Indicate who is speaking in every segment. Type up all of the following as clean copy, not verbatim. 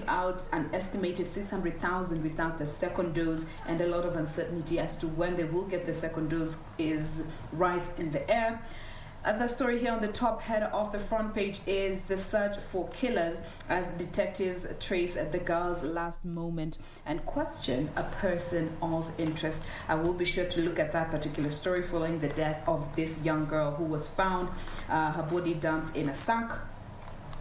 Speaker 1: leave out an estimated 600,000 without the second dose, and a lot of uncertainty as to when they will get the second dose is rife in the air. The story here on the top header of the front page is the search for killers as detectives trace the girl's last moment and question a person of interest. I will be sure to look at that particular story following the death of this young girl who was found, her body dumped in a sack.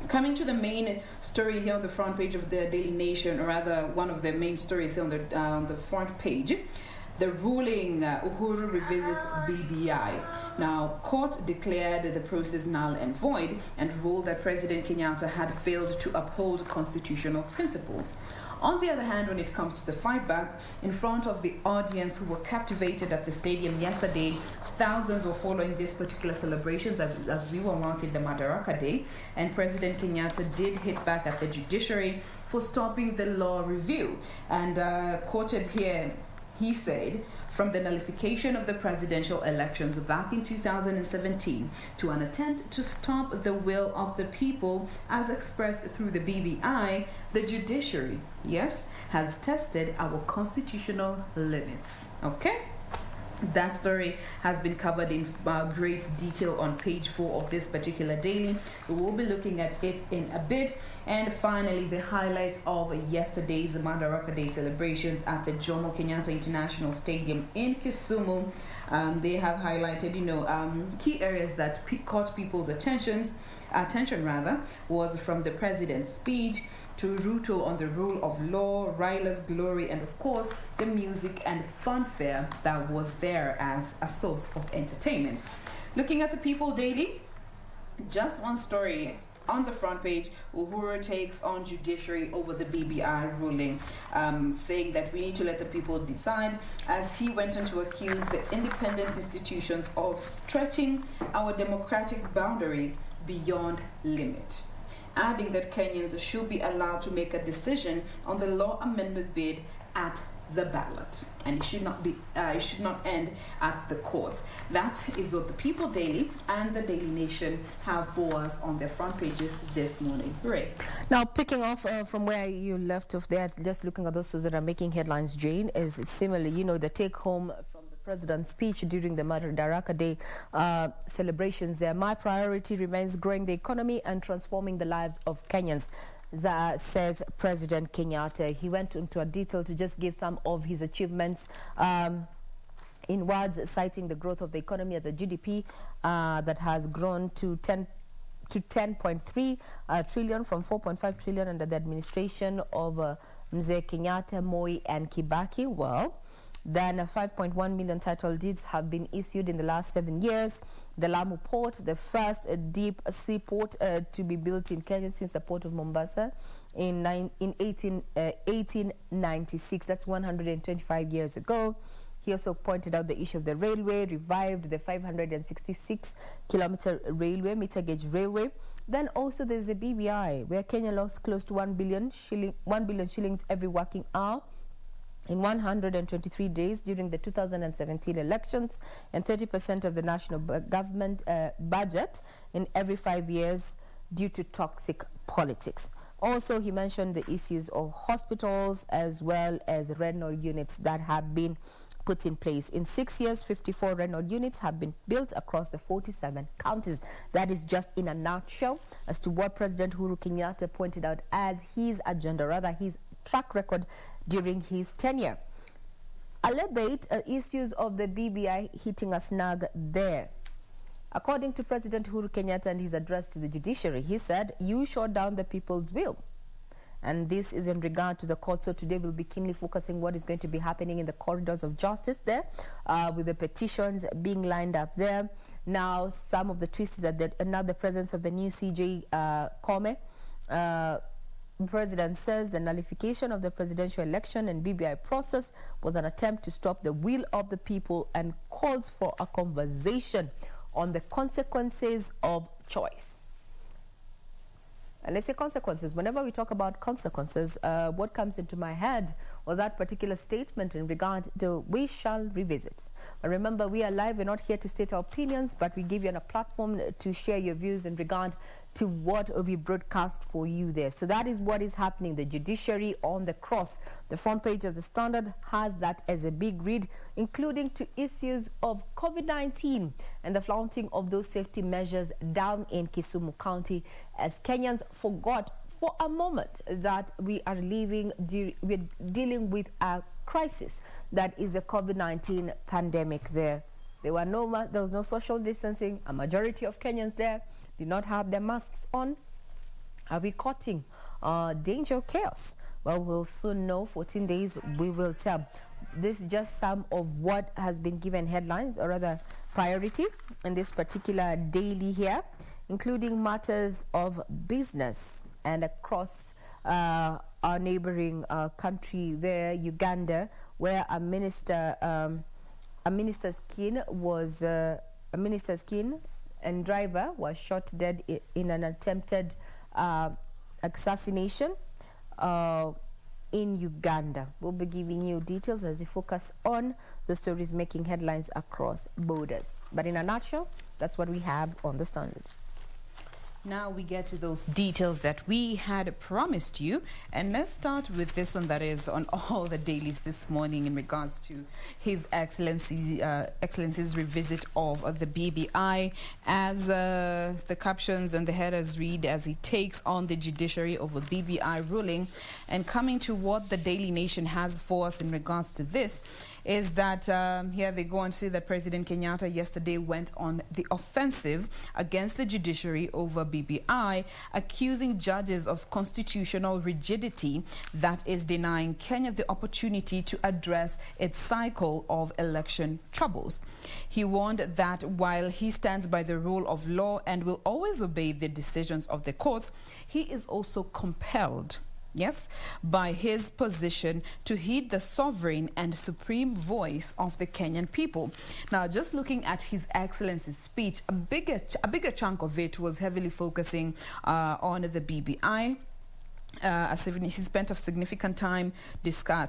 Speaker 1: Coming to the main story here on the front page of the Daily Nation, or rather one of the main stories here on the front page. The ruling, Uhuru revisits BBI. Now, court declared the process null and void and ruled that President Kenyatta had failed to uphold constitutional principles. On the other hand, when it comes to the fight back, in front of the audience who were captivated at the stadium yesterday, thousands were following these particular celebrations as we were marking the Madaraka Day, and President Kenyatta did hit back at the judiciary for stopping the law review. And quoted here, he said, from the nullification of the presidential elections back in 2017 to an attempt to stop the will of the people as expressed through the BBI, the judiciary, yes, has tested our constitutional limits. Okay? That story has been covered in great detail on page 4 of this particular daily. We will be looking at it in a bit. And finally, the highlights of yesterday's Madaraka Day celebrations at the Jomo Kenyatta International Stadium in Kisumu. They have highlighted, key areas that caught people's attention was from the president's speech to Ruto on the rule of law, Raila's glory, and of course the music and funfair that was there as a source of entertainment. Looking at the People Daily, just one story on the front page. Uhuru takes on judiciary over the BBI ruling, saying that we need to let the people decide, as he went on to accuse the independent institutions of stretching our democratic boundaries beyond limit, adding that Kenyans should be allowed to make a decision on the law amendment bid at the ballot, and it should not end at the courts. That is what the People Daily and the Daily Nation have for us on their front pages this morning. Ray.
Speaker 2: Now, picking off from where you left off there, just looking at those that are making headlines, Jane, is similarly, the take home from the president's speech during the Madaraka Day celebrations there. My priority remains growing the economy and transforming the lives of Kenyans, says President Kenyatta. He went into a detail to just give some of his achievements in words, citing the growth of the economy at the GDP that has grown to 10.3 trillion from 4.5 trillion under the administration of Mzee Kenyatta, Moi and Kibaki. Well, then 5.1 million title deeds have been issued in the last 7 years. The Lamu Port, the first deep sea port to be built in Kenya since the port of Mombasa in 1896. That's 125 years ago. He also pointed out the issue of the railway, revived the 566-kilometer railway, meter gauge railway. Then also there's the BBI, where Kenya lost close to 1 billion shillings every working hour in 123 days during the 2017 elections, and 30% of the national government budget in every 5 years due to toxic politics. Also, he mentioned the issues of hospitals as well as renal units that have been put in place. In 6 years, 54 renal units have been built across the 47 counties. That is just in a nutshell as to what President Uhuru Kenyatta pointed out as his agenda, rather his track record during his tenure. Albeit issues of the BBI hitting a snag there. According to President Uhuru Kenyatta and his address to the judiciary, he said, "You shot down the people's will." And this is in regard to the court. So today we'll be keenly focusing what is going to be happening in the corridors of justice there, with the petitions being lined up there. Now, some of the twists is that the presence of the new CJ Kome. The president says the nullification of the presidential election and BBI process was an attempt to stop the will of the people and calls for a conversation on the consequences of choice. And I say consequences. Whenever we talk about consequences, what comes into my head was that particular statement in regard to we shall revisit. But remember, we are live. We're not here to state our opinions, but we give you a platform to share your views in regard to what will be broadcast for you there. So that is what is happening. The judiciary on the cross. The front page of the Standard has that as a big read, including to issues of COVID-19 and the flaunting of those safety measures down in Kisumu County, as Kenyans forgot for a moment that we're dealing with a crisis that is the COVID-19 pandemic there. There was no social distancing. A majority of Kenyans there did not have their masks on. Are we courting danger, chaos? Well, we'll soon know. 14 days, we will tell. This is just some of what has been given headlines, or rather priority, in this particular daily here, including matters of business and across our neighboring country there, Uganda, where a minister's kin and driver was shot dead in an attempted assassination in Uganda. We'll be giving you details as we focus on the stories making headlines across borders. But in a nutshell, that's what we have on the Standard.
Speaker 1: Now we get to those details that we had promised you, and let's start with this one that is on all the dailies this morning in regards to His Excellency's revisit of the BBI, as the captions and the headers read, as he takes on the judiciary over BBI ruling. And coming to what the Daily Nation has for us in regards to this is that here they go on to say that President Kenyatta yesterday went on the offensive against the judiciary over BBI, accusing judges of constitutional rigidity that is denying Kenya the opportunity to address its cycle of election troubles. He warned that while he stands by the rule of law and will always obey the decisions of the courts, he is also compelled, yes, by his position to heed the sovereign and supreme voice of the Kenyan people. Now, just looking at His Excellency's speech, a bigger chunk of it was heavily focusing on the BBI. He spent a significant time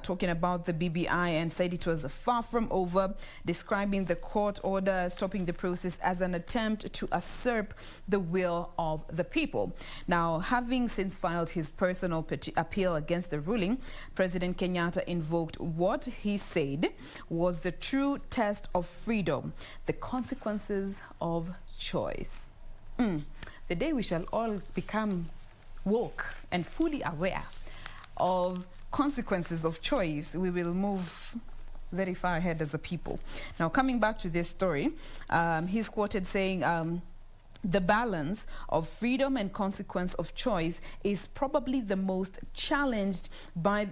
Speaker 1: talking about the BBI and said it was far from over, describing the court order stopping the process as an attempt to usurp the will of the people. Now, having since filed his personal appeal against the ruling, President Kenyatta invoked what he said was the true test of freedom, the consequences of choice. The day we shall all become woke and fully aware of consequences of choice, we will move very far ahead as a people. Now, coming back to this story, he's quoted saying, the balance of freedom and consequence of choice is probably most challenged by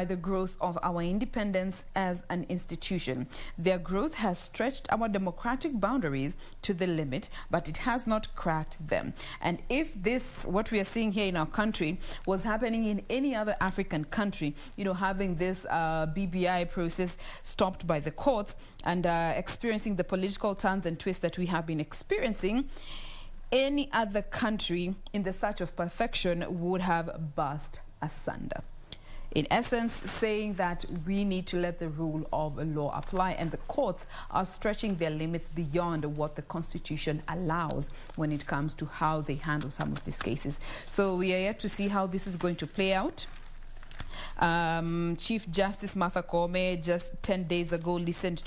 Speaker 1: the growth of our independence as an institution. Their growth has stretched our democratic boundaries to the limit, but it has not cracked them. And if what we are seeing here in our country was happening in any other African country, having this BBI process stopped by the courts and experiencing the political turns and twists that we have been experiencing, any other country in the search of perfection would have burst asunder. In essence, saying that we need to let the rule of law apply, and the courts are stretching their limits beyond what the Constitution allows when it comes to how they handle some of these cases. So we are yet to see how this is going to play out. Chief Justice Martha Koome just 10 days ago listened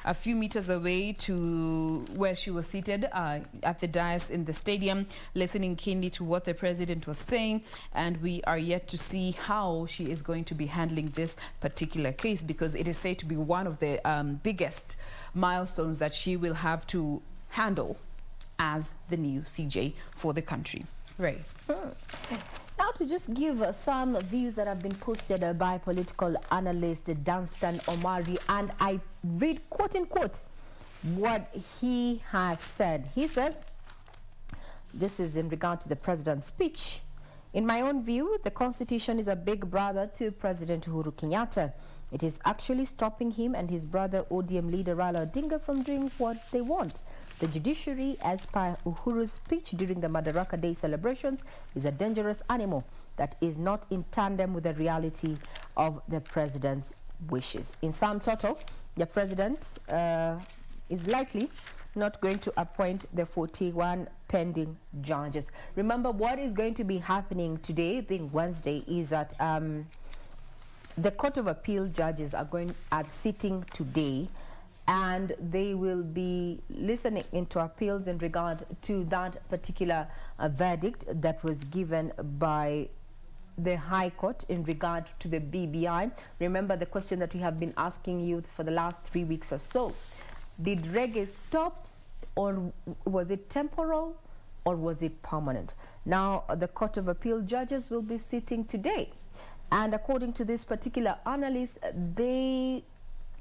Speaker 1: a few meters away to where she was seated at the dais in the stadium, listening keenly to what the president was saying, and we are yet to see how she is going to be handling this particular case, because it is said to be one of the biggest milestones that she will have to handle as the new CJ for the country. Right.
Speaker 2: Now, to just give some views that have been posted by political analyst Dunstan Omari, and I read quote unquote what he has said. He says, this is in regard to the president's speech: in my own view, the Constitution is a big brother to President Uhuru Kenyatta. It is actually stopping him and his brother ODM leader Raila Odinga from doing what they want. The judiciary, as per Uhuru's speech during the Madaraka Day celebrations, is a dangerous animal that is not in tandem with the reality of the president's wishes. In sum total, the president is likely not going to appoint the 41 pending judges. Remember, what is going to be happening today, being Wednesday, is that the Court of Appeal judges are sitting today, and they will be listening into appeals in regard to that particular verdict that was given by the High Court in regard to the BBI. Remember the question that we have been asking you for the last 3 weeks or so. Did reggae stop, or was it temporal, or was it permanent? Now, the Court of Appeal judges will be sitting today. And according to this particular analyst, they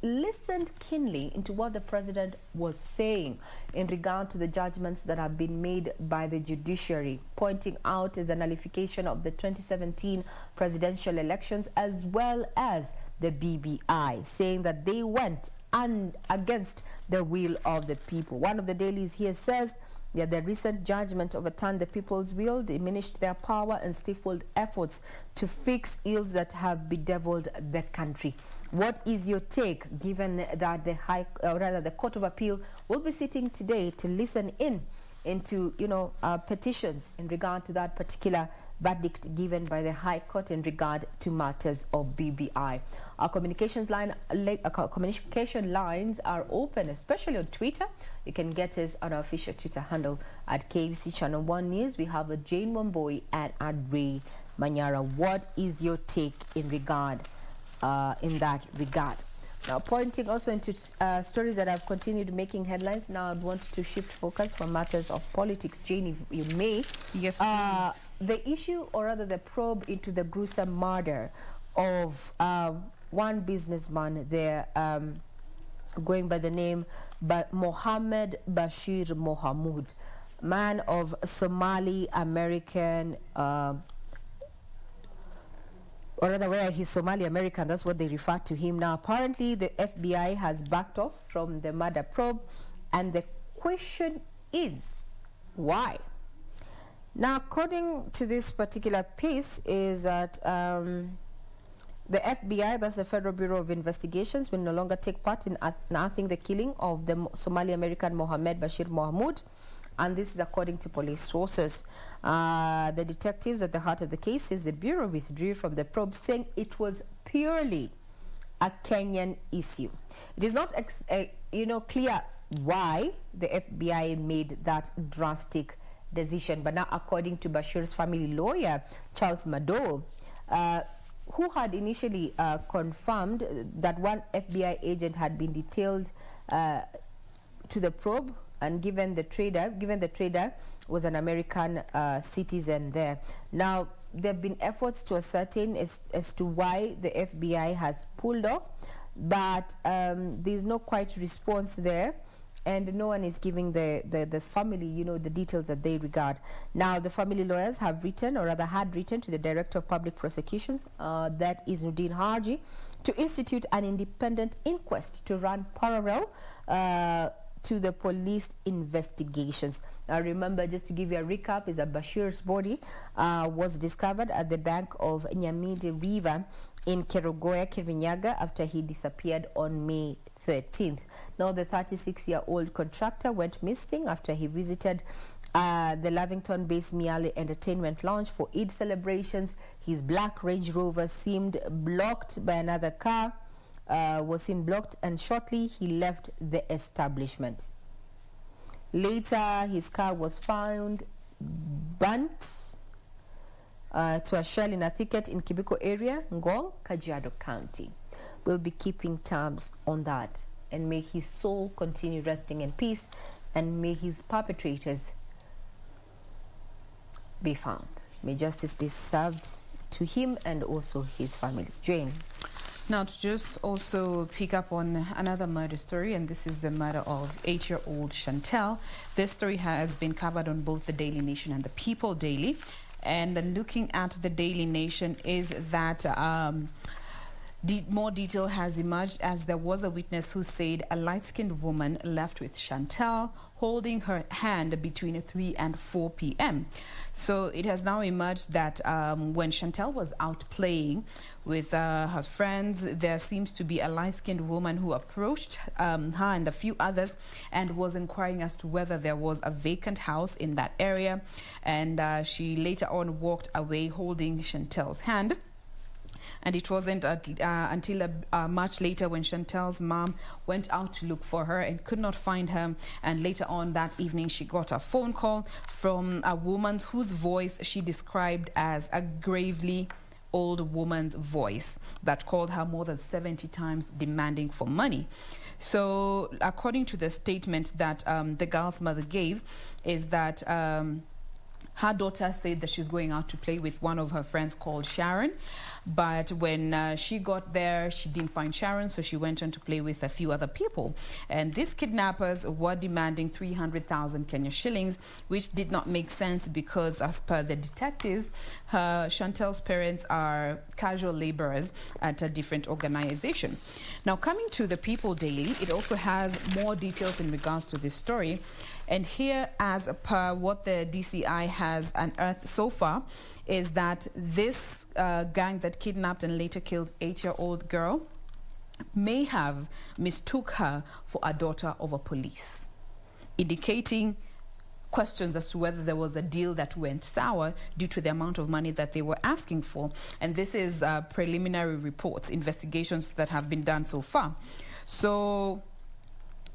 Speaker 2: listened keenly into what the president was saying in regard to the judgments that have been made by the judiciary, pointing out the nullification of the 2017 presidential elections as well as the BBI, saying that they went against the will of the people. One of the dailies here says that the recent judgment overturned the people's will, diminished their power, and stifled efforts to fix ills that have bedeviled the country. What is your take, given that the Court of Appeal will be sitting today to listen into petitions in regard to that particular verdict given by the High Court in regard to matters of BBI? Our communication lines are open, especially on Twitter. You can get us on our official Twitter handle at KBC Channel 1 News. We have a Jane Wamboi and Ray Manyara. What is your take in that regard? Now, pointing also into stories that have continued making headlines, now I'd want to shift focus from matters of politics. Jane, if you may.
Speaker 1: Yes, please.
Speaker 2: The issue, or rather the probe into the gruesome murder of one businessman there, going by the name Mohammed Bashir Mohamud, man of Somali American, or rather where he's Somali American, that's what they refer to him now. Apparently the FBI has backed off from the murder probe, and the question is why? Now, according to this particular piece, is that the FBI, that's the Federal Bureau of Investigations, will no longer take part in unearthing the killing of the Somali American Mohammed Bashir Mohamud, and this is according to police sources. The detectives at the heart of the case says the Bureau withdrew from the probe, saying it was purely a Kenyan issue. It is not clear why the FBI made that drastic decision, but now according to Bashir's family lawyer, Charles Mado, who had initially confirmed that one FBI agent had been detailed to the probe, and given the trader was an American citizen there. Now, there have been efforts to ascertain as to why the FBI has pulled off, but there's no quite response there, and no one is giving the family, the details that they regard. Now, the family lawyers have written, or rather had written, to the Director of Public Prosecutions, that is Nudin Haji, to institute an independent inquest to run parallel to the police investigations. Now, remember, just to give you a recap, is that Bashir's body was discovered at the bank of Nyamidi River in Kerugoya, Kirinyaga, after he disappeared on May 13th. Now, the 36-year-old contractor went missing after he visited the Lavington-based Miale Entertainment Lounge for Eid celebrations. His black Range Rover seemed blocked by another car, was seen blocked, and shortly he left the establishment. Later, his car was found burnt to a shell in a thicket in Kibiko area, Ngong, Kajiado County. We'll be keeping tabs on that, and may his soul continue resting in peace, and may his perpetrators be found. May justice be served to him and also his family. Jane.
Speaker 1: Now, to just also pick up on another murder story, and this is the murder of 8-year-old Chantel. This story has been covered on both the Daily Nation and the People Daily. And then looking at the Daily Nation is that More detail has emerged as there was a witness who said a light-skinned woman left with Chantel holding her hand between 3 and 4 p.m. So it has now emerged that when Chantel was out playing with her friends, there seems to be a light-skinned woman who approached her and a few others and was inquiring as to whether there was a vacant house in that area. And she later on walked away holding Chantel's hand. And it wasn't until much later when Chantel's mom went out to look for her and could not find her. And later on that evening, she got a phone call from a woman whose voice she described as a gravely old woman's voice that called her more than 70 times demanding for money. So according to the statement that the girl's mother gave, is that her daughter said that she's going out to play with one of her friends called Sharon. But when she got there, she didn't find Sharon, so she went on to play with a few other people. And these kidnappers were demanding 300,000 Kenya shillings, which did not make sense because, as per the detectives, Chantel's parents are casual laborers at a different organization. Now, coming to the People Daily, it also has more details in regards to this story. And here, as per what the DCI has unearthed so far, is that this gang that kidnapped and later killed 8-year-old girl may have mistook her for a daughter of a police, indicating questions as to whether there was a deal that went sour due to the amount of money that they were asking for. And this is preliminary reports, investigations that have been done so far. So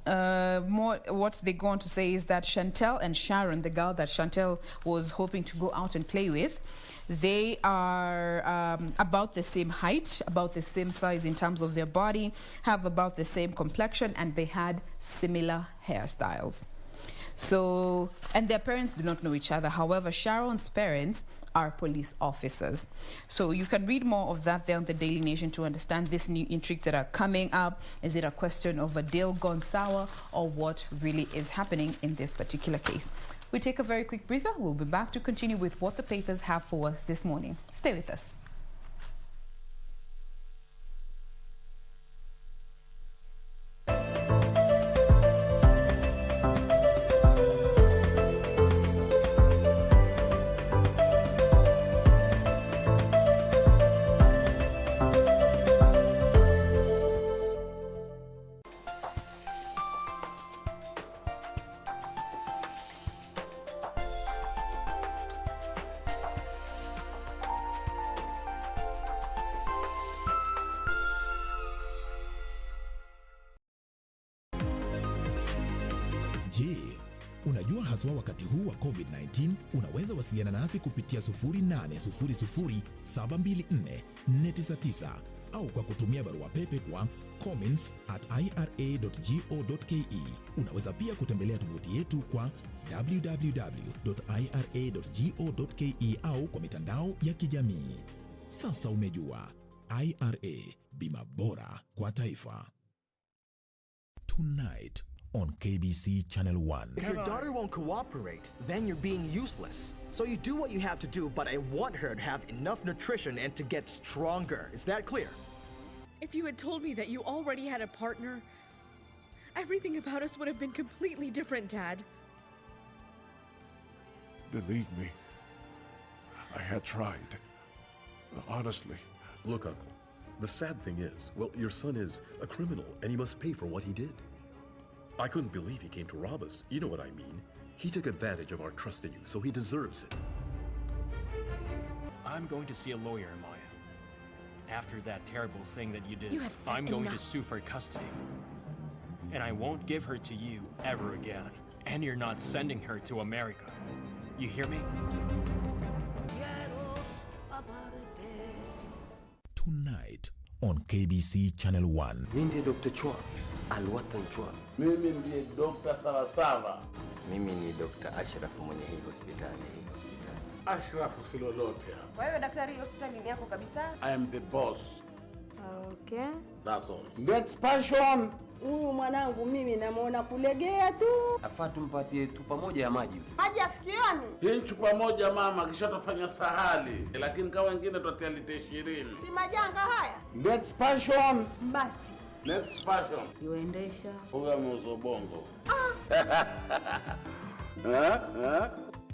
Speaker 1: what they go on to say is that Chantel and Sharon, the girl that Chantel was hoping to go out and play with, they are about the same height, about the same size in terms of their body, have about the same complexion, and they had similar hairstyles. So, and their parents do not know each other. However, Sharon's parents are police officers. So you can read more of that there on the Daily Nation to understand these new intrigues that are coming up. Is it a question of a deal gone sour, or what really is happening in this particular case? We take a very quick breather. We'll be back to continue with what the papers have for us this morning. Stay with us.
Speaker 3: Je, unajua haswa wakati huu wa COVID-19 unaweza wasiliana nasi kupitia 0800724499 au kwa kutumia barua pepe kwa comments@ira.go.ke. Unaweza pia kutembelea tovuti yetu kwa www.ira.go.ke au kwa mitandao ya kijamii. Sasa umejua, IRA, bima bora kwa taifa. Tonight on KBC Channel 1.
Speaker 4: If your daughter won't cooperate, then you're being useless. So you do what you have to do, but I want her to have enough nutrition and to get stronger. Is that clear?
Speaker 5: If you had told me that you already had a partner, everything about us would have been completely different, Dad.
Speaker 6: Believe me, I had tried. Honestly.
Speaker 7: Look, Uncle, the sad thing is, well, your son is a criminal and he must pay for what he did. I couldn't believe he came to rob us. You know what I mean. He took advantage of our trust in you, so he deserves it.
Speaker 8: I'm going to see a lawyer, Maya. After that terrible thing that you did,
Speaker 5: You have said
Speaker 8: I'm going to
Speaker 5: enough.
Speaker 8: sue for custody. And I won't give her to you ever again. And you're not sending her to America. You hear me?
Speaker 3: Tonight on KBC Channel 1.
Speaker 9: Mimi Dr. Chua, Alwatan Chua.
Speaker 10: Mimi ndiye Dr. Sawasawa.
Speaker 9: Mimi ni Dr. Ashraf mwenye hii hospitali.
Speaker 10: Ashraf si lolote hapa.
Speaker 11: Wewe daktari, hospitali ni yako kabisa.
Speaker 10: I am the boss.
Speaker 11: Okay.
Speaker 10: That's all. Next passion.
Speaker 11: Huyu mwanangu mimi namuona kulegea tu.
Speaker 9: Afaa tumpatie chupa moja ya maji.
Speaker 11: Maji asikioni.
Speaker 10: Hii chupa moja mama kisha tufanya sahali. Lakini kama wengine tutatia lita 20.
Speaker 11: Si majanga haya.
Speaker 10: Next passion.
Speaker 11: Basi.
Speaker 10: Next passion.
Speaker 11: Yuendesha.
Speaker 10: Huyo ameuza bongo.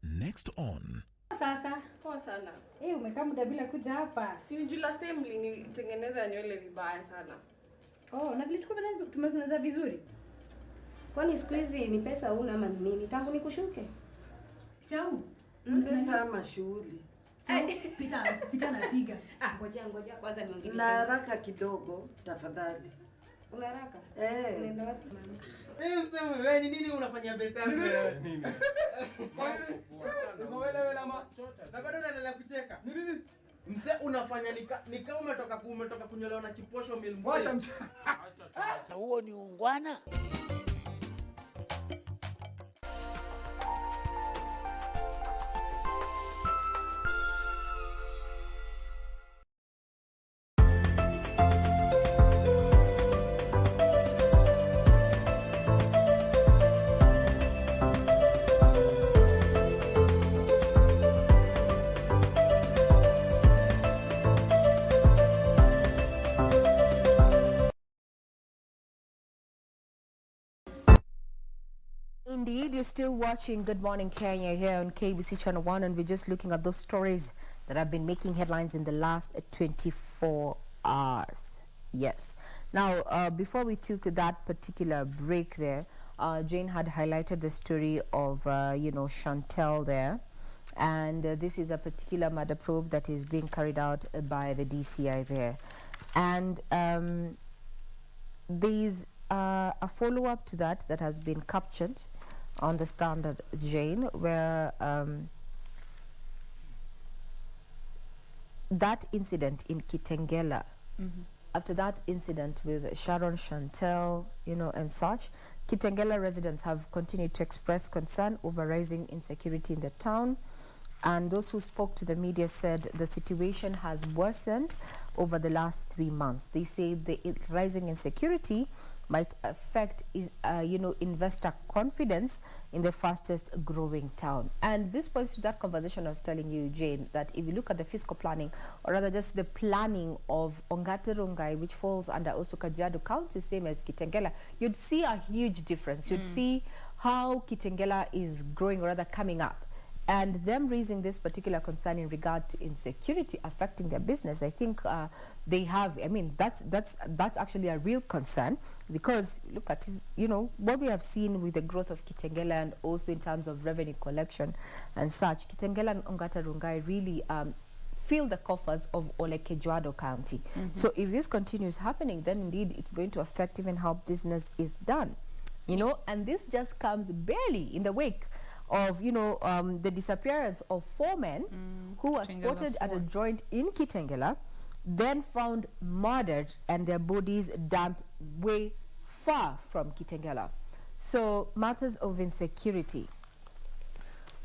Speaker 3: Next on.
Speaker 5: Sasa. Poa sana.
Speaker 11: Umekaa muda bila kuja hapa.
Speaker 5: Si unajua last time nilitengeneza nywele vibaya sana.
Speaker 11: Oh, na vile tumetengeneza vizuri. Kwani siku hizi ni pesa una ama ni nini? Tangu nikushuke.
Speaker 5: Chau.
Speaker 12: Pesa ama shughuli.
Speaker 5: Pita napiga.
Speaker 11: Ngoja kwanza niongee.
Speaker 12: Na haraka kidogo tafadhali.
Speaker 11: Una haraka?
Speaker 12: Unaenda
Speaker 11: wapi mama?
Speaker 13: Msema wewe ni nini unafanya pesa yako wewe? Nini? Wewe ama na bado unaendelea kucheka. Ni nini? Mse unafanya nika umetoka kunyolewa na kiposho mil mse. Acha mchana.
Speaker 10: Huo ni ungwana.
Speaker 2: Indeed, you're still watching Good Morning Kenya here on KBC Channel 1, and we're just looking at those stories that have been making headlines in the last 24 hours. Yes. Now, before we took that particular break there, Jane had highlighted the story of, Chantel there. And this is a particular murder probe that is being carried out by the DCI there. And there's a follow-up to that has been captured on the Standard, Jane, where that incident in Kitengela, after that incident with Sharon Chantel, and such, Kitengela residents have continued to express concern over rising insecurity in the town. And those who spoke to the media said the situation has worsened over the last 3 months. They say the rising insecurity might affect, investor confidence in the fastest growing town. And this points to that conversation I was telling you, Jane, that if you look at the fiscal planning, or rather just the planning of Ongata Rongai, which falls under also Kajiado County, same as Kitengela, you'd see a huge difference. You'd see how Kitengela is growing, or rather coming up. And them raising this particular concern in regard to insecurity affecting their business, I think they have, that's actually a real concern, because look at, what we have seen with the growth of Kitengela, and also in terms of revenue collection and such. Kitengela and Ongata Rongai really fill the coffers of Olekejuado County. So if this continues happening, then indeed it's going to affect even how business is done, and this just comes barely in the wake of the disappearance of 4 men who were spotted at a joint in Kitengela, then found murdered and their bodies dumped way far from Kitengela. So matters of insecurity,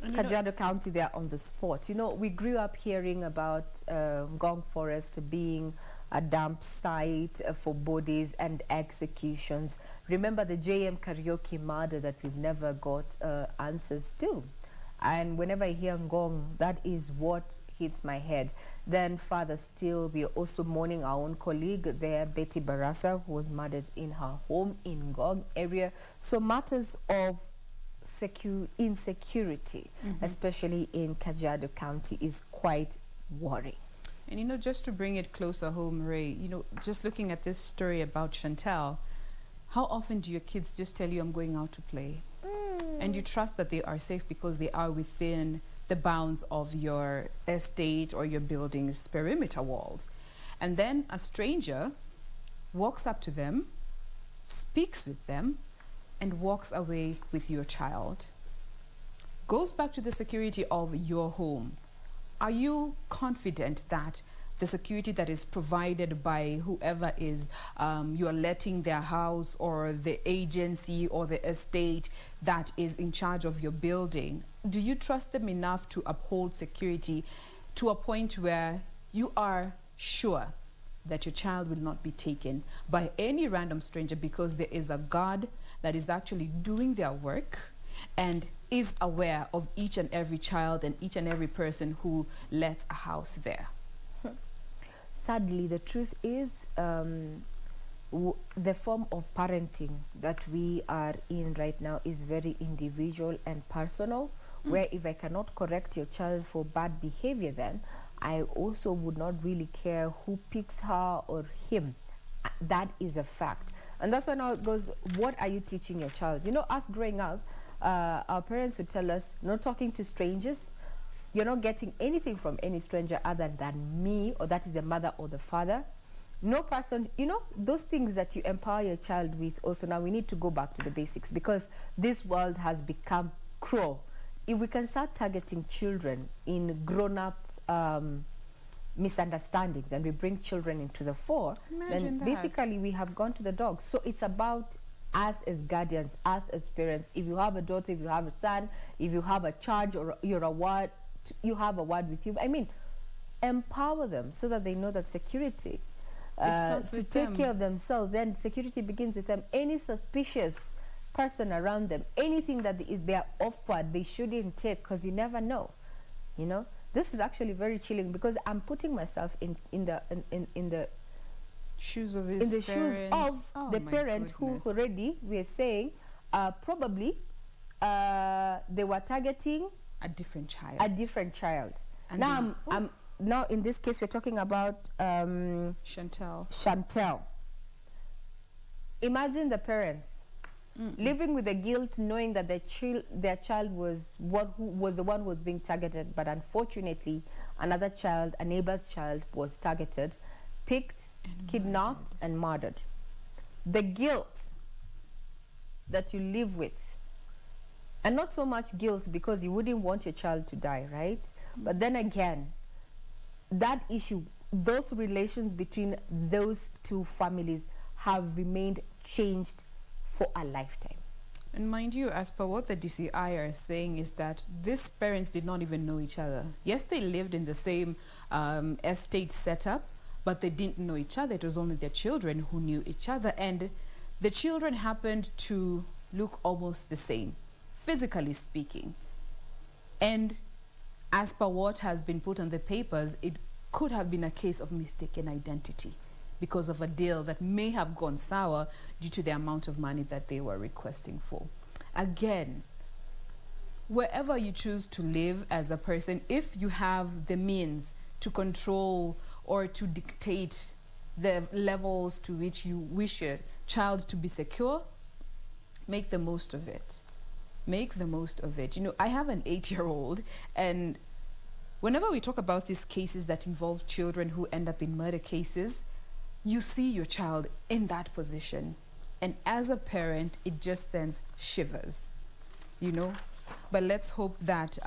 Speaker 2: Kajiado County, they're on the spot. We grew up hearing about Ngong Forest being a dump site for bodies and executions. Remember the JM Karaoke murder that we've never got answers to. And whenever I hear Ngong, that is what hits my head. Then further still, we are also mourning our own colleague there, Betty Barasa, who was murdered in her home in Ngong area. So matters of insecurity, especially in Kajiado County, is quite worrying.
Speaker 1: And just to bring it closer home, Ray, just looking at this story about Chantel, how often do your kids just tell you, I'm going out to play? And you trust that they are safe because they are within the bounds of your estate or your building's perimeter walls. And then a stranger walks up to them, speaks with them, and walks away with your child. Goes back to the security of your home. Are you confident that the security that is provided by whoever is you are letting their house, or the agency or the estate that is in charge of your building, do you trust them enough to uphold security to a point where you are sure that your child will not be taken by any random stranger, because there is a God that is actually doing their work and is aware of each and every child and each and every person who lets a house there.
Speaker 2: Sadly, the truth is the form of parenting that we are in right now is very individual and personal, where if I cannot correct your child for bad behavior, then I also would not really care who picks her or him. That is a fact. And that's why now it goes, what are you teaching your child? You know, us growing up, our parents would tell us, not talking to strangers. You're not getting anything from any stranger other than me, or that is the mother or the father. No person, you know, those things that you empower your child with. Also, now we need to go back to the basics, because this world has become cruel. If we can start targeting children in grown-up misunderstandings, and we bring children into the fore, then basically we have gone to the dogs. So it's about us as guardians, us as parents. If you have a daughter, if you have a son, if you have a charge or you're a ward, you have a word with you. I mean, empower them so that they know that security to take care of themselves. Then security begins with them. Any suspicious person around them, anything that they are offered, they shouldn't take, because you never know. You know, this is actually very chilling, because I'm putting myself in the
Speaker 1: shoes of these
Speaker 2: shoes of the parent who already, we are saying, probably they were targeting
Speaker 1: a different child. And
Speaker 2: now now in this case we're talking about
Speaker 1: Chantel.
Speaker 2: Imagine the parents living with the guilt, knowing that their child was the one who was being targeted, but unfortunately another child, a neighbor's child, was targeted, picked, kidnapped and murdered. The guilt that you live with, and not so much guilt because you wouldn't want your child to die, right? But then again, that issue, those relations between those two families have remained changed for a lifetime.
Speaker 1: And mind you, as per what the DCI are saying, is that these parents did not even know each other. Yes, they lived in the same estate setup, but they didn't know each other. It was only their children who knew each other. And the children happened to look almost the same, physically speaking. And as per what has been put on the papers, it could have been a case of mistaken identity because of a deal that may have gone sour due to the amount of money that they were requesting for. Again, wherever you choose to live as a person, if you have the means to control or to dictate the levels to which you wish your child to be secure, make the most of it. Make the most of it. You know, I have an 8-year-old, and whenever we talk about these cases that involve children who end up in murder cases, you see your child in that position. And as a parent, it just sends shivers, you know. But let's hope that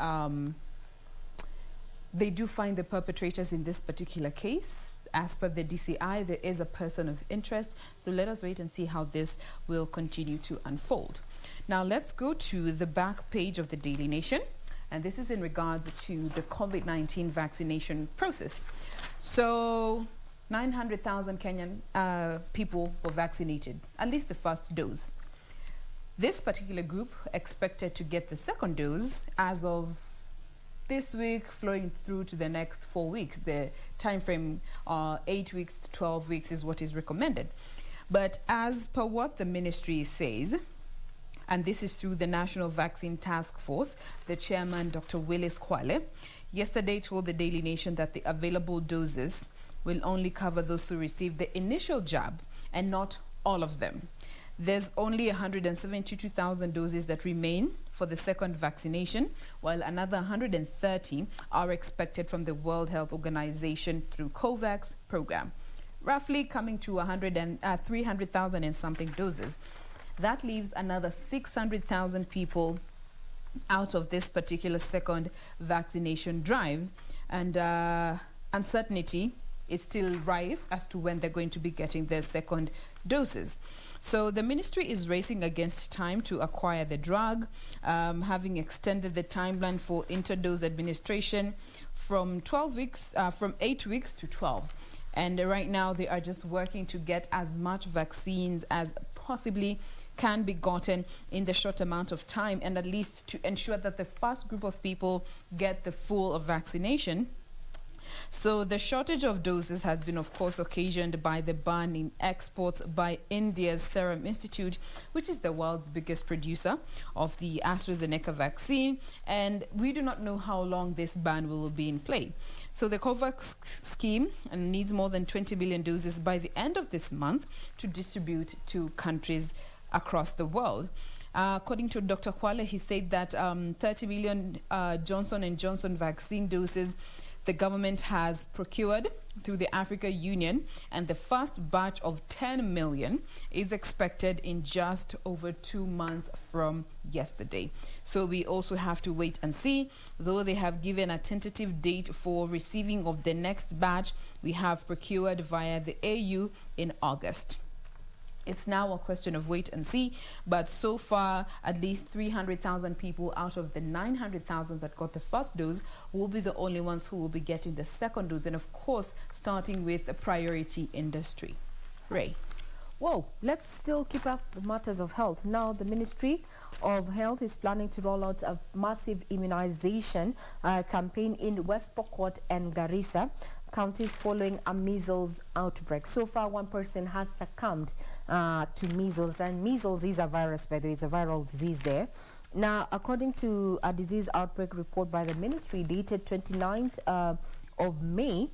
Speaker 1: they do find the perpetrators in this particular case. As per the DCI, there is a person of interest. So let us wait and see how this will continue to unfold. Now let's go to the back page of the Daily Nation. And this is in regards to the COVID-19 vaccination process. So 900,000 Kenyan people were vaccinated, at least the first dose. This particular group expected to get the second dose as of this week, flowing through to the next 4 weeks. The time frame, 8 weeks to 12 weeks, is what is recommended. But as per what the ministry says, and this is through the National Vaccine Task Force, the chairman, Dr. Willis Kwale, yesterday told the Daily Nation that the available doses will only cover those who received the initial jab and not all of them. There's only 172,000 doses that remain for the second vaccination, while another 130 are expected from the World Health Organization through COVAX program, roughly coming to 300,000 and something doses. That leaves another 600,000 people out of this particular second vaccination drive, and uncertainty is still rife as to when they're going to be getting their second doses. So the ministry is racing against time to acquire the drug, having extended the timeline for interdose administration from 8 weeks to 12. And right now they are just working to get as much vaccines as possibly can be gotten in the short amount of time, and at least to ensure that the first group of people get the full vaccination. So the shortage of doses has been, of course, occasioned by the ban in exports by India's Serum Institute, which is the world's biggest producer of the AstraZeneca vaccine. And we do not know how long this ban will be in play. So the COVAX scheme needs more than 20 billion doses by the end of this month to distribute to countries across the world. According to Dr. Kwale, he said that 30 million Johnson & Johnson vaccine doses the government has procured through the Africa Union, and the first batch of 10 million is expected in just over 2 months from yesterday. So we also have to wait and see. Though they have given a tentative date for receiving of the next batch, we have procured via the AU in August. It's now a question of wait and see, but so far, at least 300,000 people out of the 900,000 that got the first dose will be the only ones who will be getting the second dose, and of course, starting with the priority industry. Ray.
Speaker 2: Whoa, let's still keep up with matters of health. Now, the Ministry of Health is planning to roll out a massive immunization campaign in West Pokot and Garissa counties following a measles outbreak. So far, one person has succumbed to measles, and measles is a virus, by the way. It's a viral disease there. Now, according to a disease outbreak report by the ministry dated 29th of May,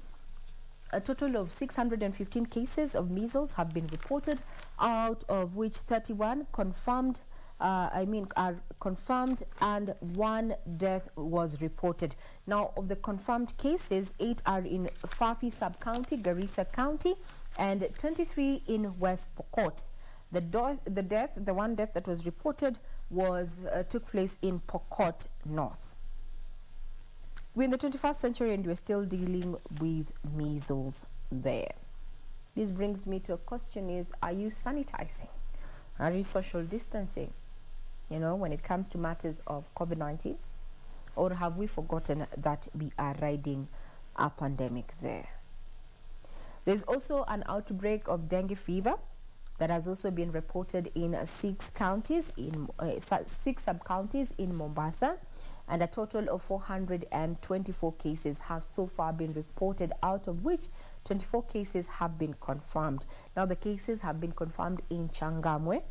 Speaker 2: a total of 615 cases of measles have been reported, out of which 31 confirmed are confirmed, and 1 death was reported. Now, of the confirmed cases, 8 are in Fafi sub-county, Garissa County, and 23 in West Pokot. The one death that was reported was took place in Pokot North. We're in the 21st century and we're still dealing with measles there. This brings me to a question: is, are you sanitizing? Are you social distancing? You know, when it comes to matters of COVID-19? Or have we forgotten that we are riding a pandemic there? There's also an outbreak of dengue fever that has also been reported in 6 counties, in 6 sub-counties in Mombasa, and a total of 424 cases have so far been reported, out of which 24 cases have been confirmed. Now, the cases have been confirmed in Changamwe,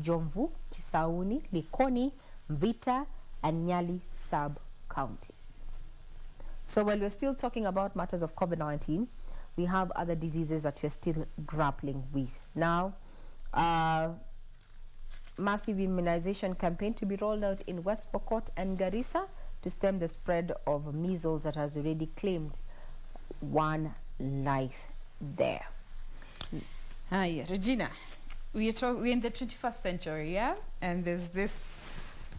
Speaker 2: Jomvu, Kisauni, Likoni, Mvita, and Nyali sub-counties. So while we're still talking about matters of COVID-19, we have other diseases that we're still grappling with. Now, massive immunization campaign to be rolled out in West Pokot and Garissa to stem the spread of measles that has already claimed 1 life there.
Speaker 1: Hi, Regina. We're in the 21st century, yeah? And there's this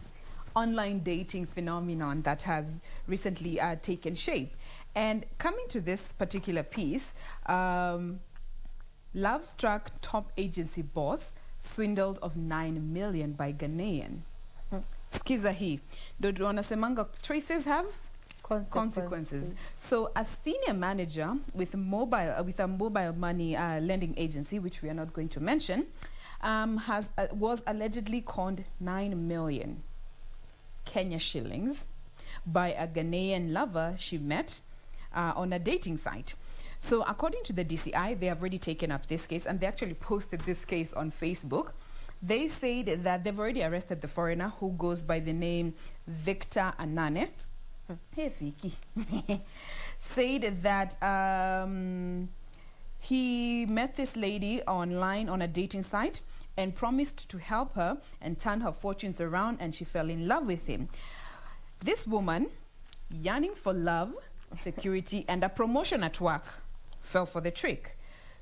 Speaker 1: online dating phenomenon that has recently taken shape. And coming to this particular piece, love-struck top agency boss swindled of 9 million by Ghanaian. Skiza hii. Ndio wanasemanga choices have consequences. So a senior manager with a mobile money lending agency, which we are not going to mention, was allegedly conned 9 million Kenya shillings by a Ghanaian lover she met on a dating site. So according to the DCI, they have already taken up this case, and they actually posted this case on Facebook. They said that they've already arrested the foreigner, who goes by the name Victor Anane. Hey, Vicky. Said that he met this lady online on a dating site and promised to help her and turn her fortunes around, and she fell in love with him. This woman, yearning for love, security, and a promotion at work, fell for the trick.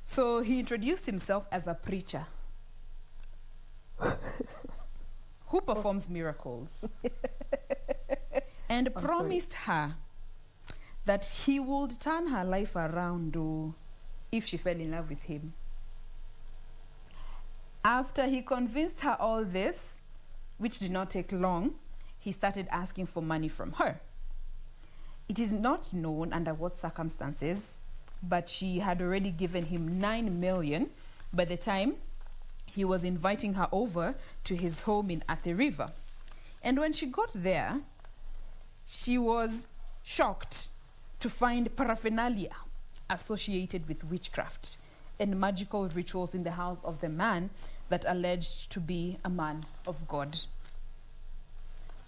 Speaker 1: So he introduced himself as a preacher who performs miracles and promised her that he would turn her life around if she fell in love with him. After he convinced her all this, which did not take long, he started asking for money from her. It is not known under what circumstances but she had already given him 9 million by the time he was inviting her over to his home in Athi River. And when she got there, she was shocked to find paraphernalia associated with witchcraft and magical rituals in the house of the man that alleged to be a man of God.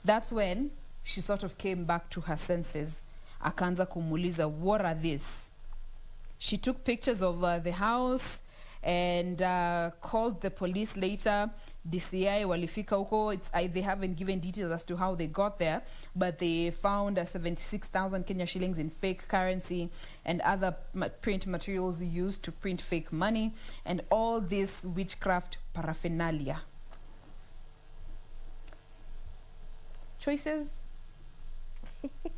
Speaker 1: That's when she sort of came back to her senses. Akaanza kumuuliza, what are these? She took pictures of the house and called the police later. DCI walifika huko. They haven't given details as to how they got there, but they found 76,000 Kenya shillings in fake currency and other print materials used to print fake money, and all this witchcraft paraphernalia. Choices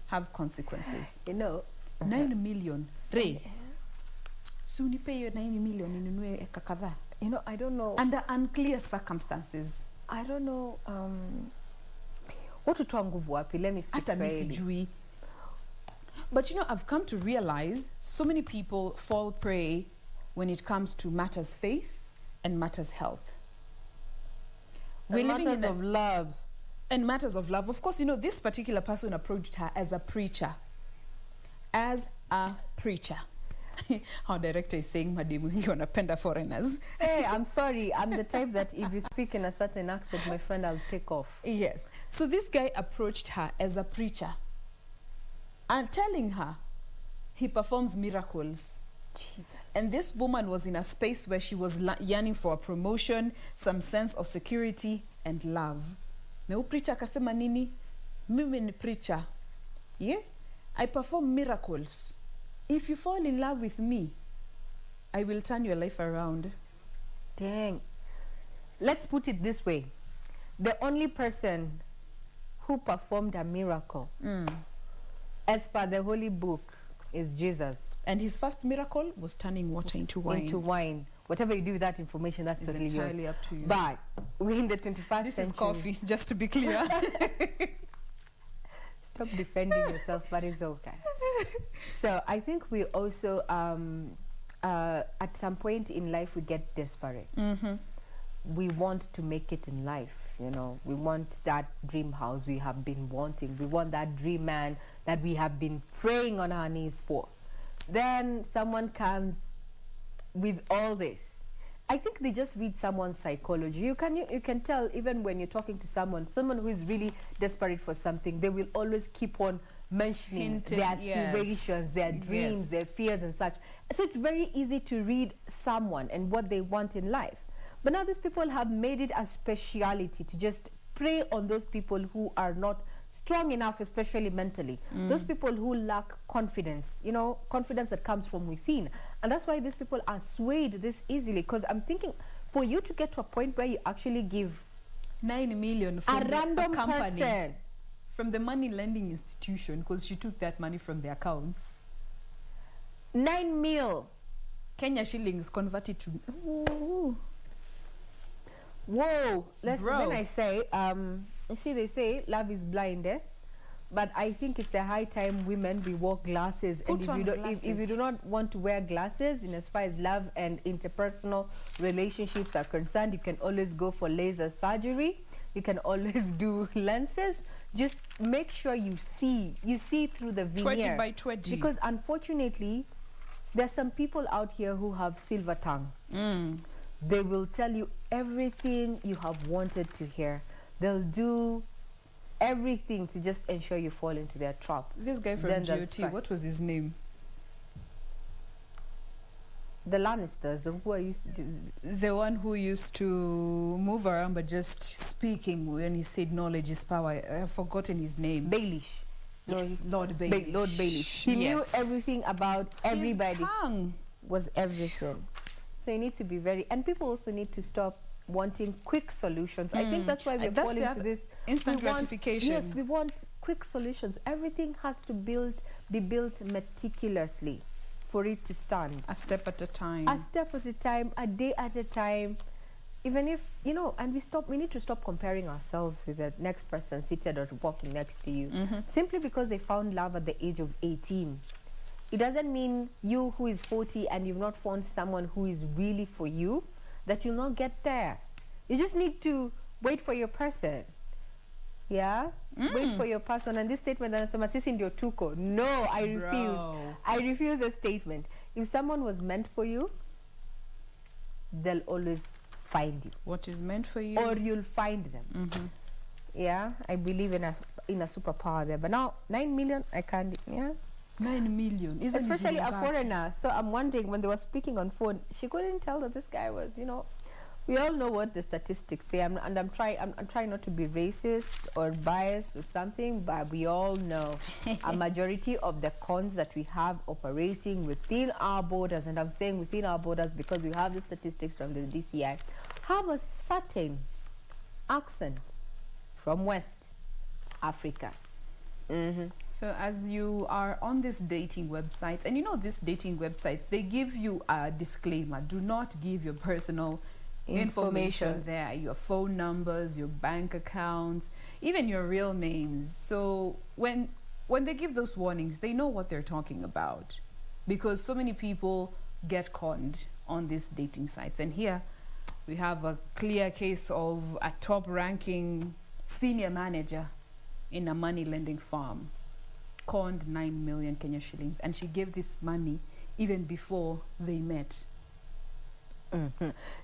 Speaker 1: have consequences. 9 million. Ray, soon you pay your 9 million in eka kadhaa.
Speaker 2: I don't know.
Speaker 1: Under unclear circumstances.
Speaker 2: I don't know. What to nguvu wapi? Let me speak Swahili.
Speaker 1: But I've come to realize so many people fall prey when it comes to matters faith and matters health.
Speaker 2: We're living in of love.
Speaker 1: And matters of love. Of course, this particular person approached her as a preacher. As a preacher. Our director is saying, Madam, you wanapenda foreigners.
Speaker 2: Hey, I'm sorry. I'm the type that if you speak in a certain accent, my friend, I'll take off.
Speaker 1: Yes. So this guy approached her as a preacher and telling her he performs miracles.
Speaker 2: Jesus.
Speaker 1: And this woman was in a space where she was yearning for a promotion, some sense of security and love. Na preacher akasema nini? Mimi ni preacher. Yeah? I perform miracles. If you fall in love with me, I will turn your life around.
Speaker 2: Dang. Let's put it this way. The only person who performed a miracle, as per the Holy Book, is Jesus.
Speaker 1: And his first miracle was turning water into wine.
Speaker 2: Into wine. Whatever you do with that information, that's totally
Speaker 1: entirely up to you.
Speaker 2: But we're in the 21st century.
Speaker 1: This is coffee, just to be clear.
Speaker 2: Stop defending yourself, but it's okay. So I think we also, at some point in life, we get desperate. We want to make it in life. We want that dream house we have been wanting. We want that dream man that we have been praying on our knees for. Then someone comes with all this. I think they just read someone's psychology. You can tell even when you're talking to someone who is really desperate for something, they will always keep on mentioning their aspirations, their dreams, their fears and such. So it's very easy to read someone and what they want in life. But now these people have made it a speciality to just prey on those people who are not strong enough, especially mentally. Those people who lack confidence, confidence that comes from within. And that's why these people are swayed this easily. Because I'm thinking, for you to get to a point where you actually give
Speaker 1: 9 million from
Speaker 2: a random
Speaker 1: company,
Speaker 2: person,
Speaker 1: from the money lending institution, because she took that money from the accounts.
Speaker 2: 9 mil
Speaker 1: Kenya shillings converted to...
Speaker 2: Whoa. When I say, you see, they say love is blind, but I think it's a high time women we wore glasses. And if you do not want to wear glasses, in as far as love and interpersonal relationships are concerned, you can always go for laser surgery. You can always do lenses. Just make sure you see through the veneer.
Speaker 1: 20 by 20.
Speaker 2: Because unfortunately, there's some people out here who have silver tongue. They will tell you everything you have wanted to hear. They'll do everything to just ensure you fall into their trap.
Speaker 1: This guy from GOT, what was his name?
Speaker 2: The Lannisters, who are used to...
Speaker 1: The one who used to move around but just speaking when he said knowledge is power. I've forgotten his name.
Speaker 2: Baelish.
Speaker 1: Yes, Lord Baelish.
Speaker 2: Lord Baelish. He knew everything about everybody.
Speaker 1: His tongue
Speaker 2: was everything. So you need to be very... And people also need to stop wanting quick solutions. I think that's why we're falling into this...
Speaker 1: Instant gratification.
Speaker 2: Yes, we want quick solutions. Everything has to be built meticulously for it to stand.
Speaker 1: A step at a time.
Speaker 2: A step at a time, a day at a time. Even if, and we need to stop comparing ourselves with the next person seated or walking next to you. Simply because they found love at the age of 18. it doesn't mean you who is 40 and you've not found someone who is really for you, that you'll not get there. You just need to wait for your person. Yeah? Wait for your person. And this statement that sisi ndio tuko. No, I refuse. I refuse the statement. If someone was meant for you, they'll always find you.
Speaker 1: What is meant for you?
Speaker 2: Or you'll find them. Yeah, I believe in a superpower there. But now, 9 million, I can't, yeah.
Speaker 1: 9 million.
Speaker 2: Especially a foreigner. So I'm wondering, when they were speaking on phone, she couldn't tell that this guy was, you know, we all know what the statistics say. I'm trying not to be racist or biased or something, but we all know a majority of the cons that we have operating within our borders, and I'm saying within our borders because we have the statistics from the DCI, have a certain accent from West Africa.
Speaker 1: So as you are on these dating websites, and you know these dating websites, they give you a disclaimer. Do not give your personal information there, your phone numbers, your bank accounts, even your real names. So when they give those warnings, they know what they're talking about, because so many people get conned on these dating sites. And here we have a clear case of a top-ranking senior manager in a money lending firm conned 9 million Kenya shillings, and she gave this money even before they met.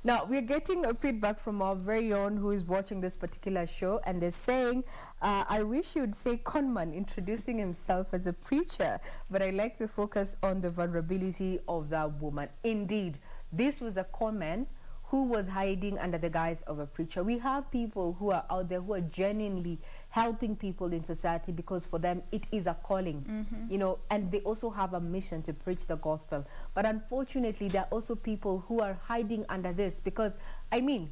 Speaker 2: Now, we're getting a feedback from our very own who is watching this particular show, and they're saying, I wish you'd say conman introducing himself as a preacher, but I like the focus on the vulnerability of that woman. Indeed, this was a conman who was hiding under the guise of a preacher. We have people who are out there who are genuinely helping people in society because for them it is a calling, you know, and they also have a mission to preach the gospel. But unfortunately, there are also people who are hiding under this because, I mean,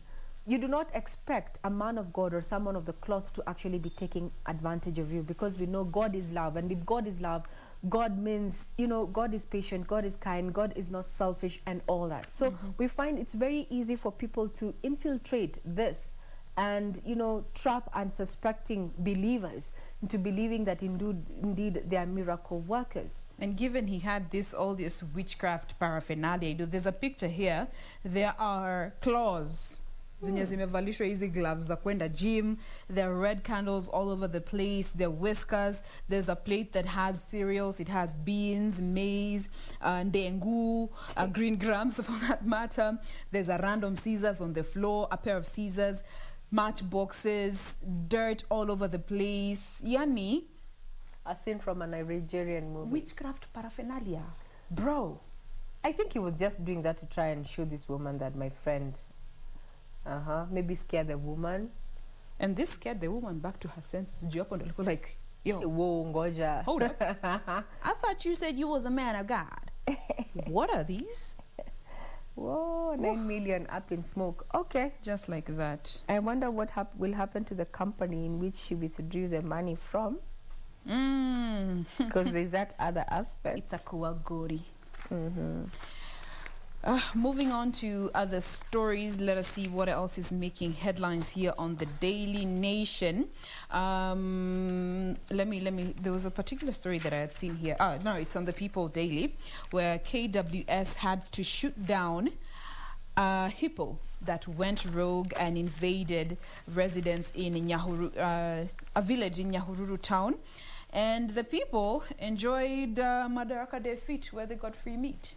Speaker 2: you do not expect a man of God or someone of the cloth to actually be taking advantage of you, because we know God is love, and if God is love, God means, you know, God is patient, God is kind, God is not selfish and all that. So we find it's very easy for people to infiltrate this and, you know, trap unsuspecting believers into believing that indeed they are miracle workers.
Speaker 1: And given he had all this witchcraft paraphernalia, there's a picture here. There are claws zenye zimevalishwa hizi gloves za kwenda gym. There are red candles all over the place. There are whiskers. There's a plate that has cereals. It has beans, maize, ndengu, green grams for that matter. There's a random scissors on the floor, a pair of scissors, matchboxes, dirt all over the place. Yani,
Speaker 2: a scene from a Nigerian movie.
Speaker 1: Witchcraft paraphernalia. Bro.
Speaker 2: I think he was just doing that to try and show this woman that my friend... maybe scare the woman.
Speaker 1: And this scared the woman back to her senses. Like, yo,
Speaker 2: whoa, ngoja.
Speaker 1: Hold up. I thought you said you was a man of God. What are these?
Speaker 2: Whoa, 9 million up in smoke. Okay.
Speaker 1: Just like that.
Speaker 2: I wonder what will happen to the company in which she withdrew the money from. Because there's that other aspect.
Speaker 1: It's a kuagori. Moving on to other stories, let us see what else is making headlines here on the Daily Nation. Let me, there was a particular story that I had seen here. No, it's on the People Daily, where KWS had to shoot down a hippo that went rogue and invaded residents in a village in Nyahururu town. And the people enjoyed Madaraka Day feat, where they got free meat.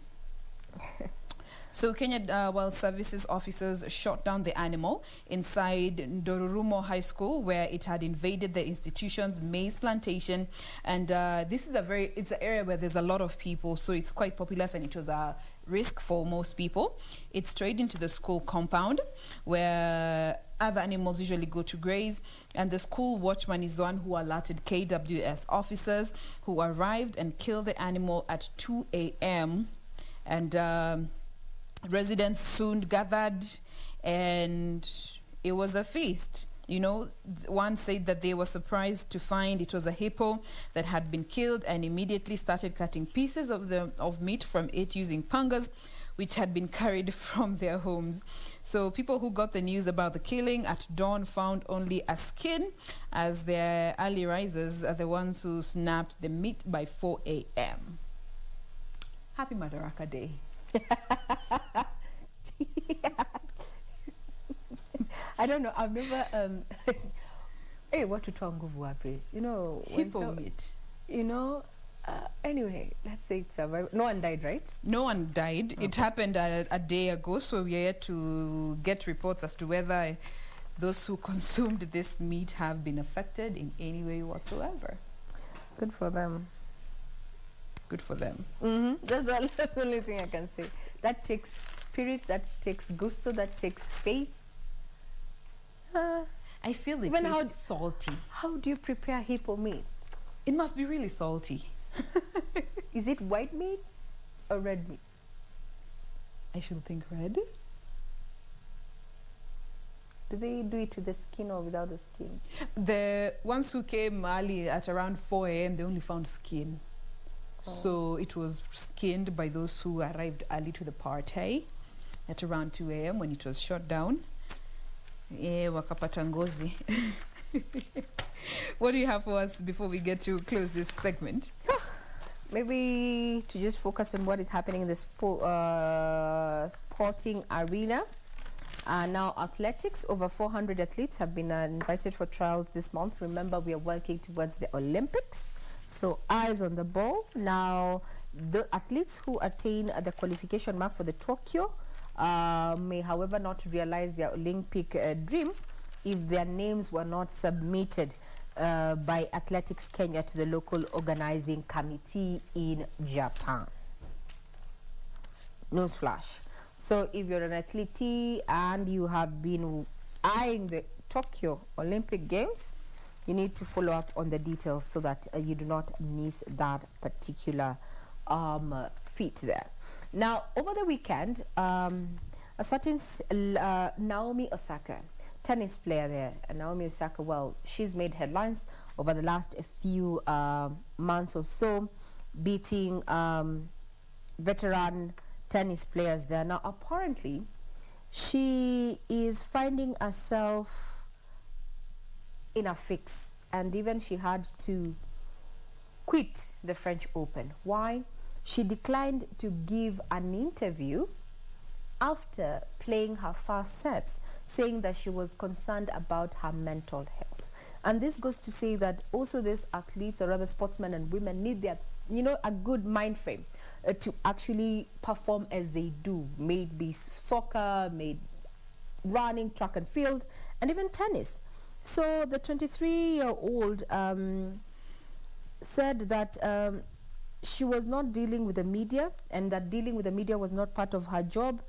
Speaker 1: So Kenya Wild Services officers shot down the animal inside Ndorurumo High School, where it had invaded the institution's maize plantation. And this is it's an area where there's a lot of people, so it's quite populous, and it was a risk for most people. It strayed into the school compound, where other animals usually go to graze, and the school watchman is the one who alerted KWS officers, who arrived and killed the animal at 2 a.m. And residents soon gathered, and it was a feast. You know, one said that they were surprised to find it was a hippo that had been killed, and immediately started cutting pieces of meat from it using pangas, which had been carried from their homes. So people who got the news about the killing at dawn found only a skin, as their early risers are the ones who snapped the meat by 4 a.m. Happy Madaraka Day.
Speaker 2: I don't know. I've never. Hey, what to talk wapi? You know,
Speaker 1: Hippo meat.
Speaker 2: You know. Anyway, let's say it's survived. No one died, right?
Speaker 1: No one died.
Speaker 2: Okay.
Speaker 1: It happened a day ago, so we are yet to get reports as to whether those who consumed this meat have been affected in any way whatsoever.
Speaker 2: Good for them.
Speaker 1: Good for them.
Speaker 2: That's the only thing I can say. That takes spirit, that takes gusto, that takes faith.
Speaker 1: I feel it
Speaker 2: Even
Speaker 1: tastes salty.
Speaker 2: How do you prepare hippo meat?
Speaker 1: It must be really salty.
Speaker 2: Is it white meat or red meat?
Speaker 1: I should think red.
Speaker 2: Do they do it with the skin or without the skin?
Speaker 1: The ones who came early at around 4 a.m., they only found skin.
Speaker 2: Oh.
Speaker 1: So it was skinned by those who arrived early to the party at around 2 a.m. when it was shut down. Wakapata ngozi. What do you have for us before we get to close this segment?
Speaker 2: Maybe to just focus on what is happening in the sporting arena. Now, athletics, over 400 athletes have been invited for trials this month. Remember, we are working towards the Olympics. So, eyes on the ball. Now, the athletes who attain the qualification mark for the Tokyo may, however, not realize their Olympic dream if their names were not submitted by Athletics Kenya to the local organizing committee in Japan. Newsflash. So if you're an athlete and you have been eyeing the Tokyo Olympic Games, you need to follow up on the details so that you do not miss that particular feat there. Now, over the weekend, a certain Naomi Osaka, tennis player there, Naomi Osaka, well, she's made headlines over the last few months or so, beating veteran tennis players there. Now, apparently, she is finding herself in a fix, and even she had to quit the French Open. Why? She declined to give an interview after playing her first sets, saying that she was concerned about her mental health. And this goes to say that also these athletes, or rather sportsmen and women, need their, a good mind frame to actually perform as they do, may it be soccer, may it running, track and field, and even tennis. So the 23-year-old said that she was not dealing with the media, and that dealing with the media was not part of her job,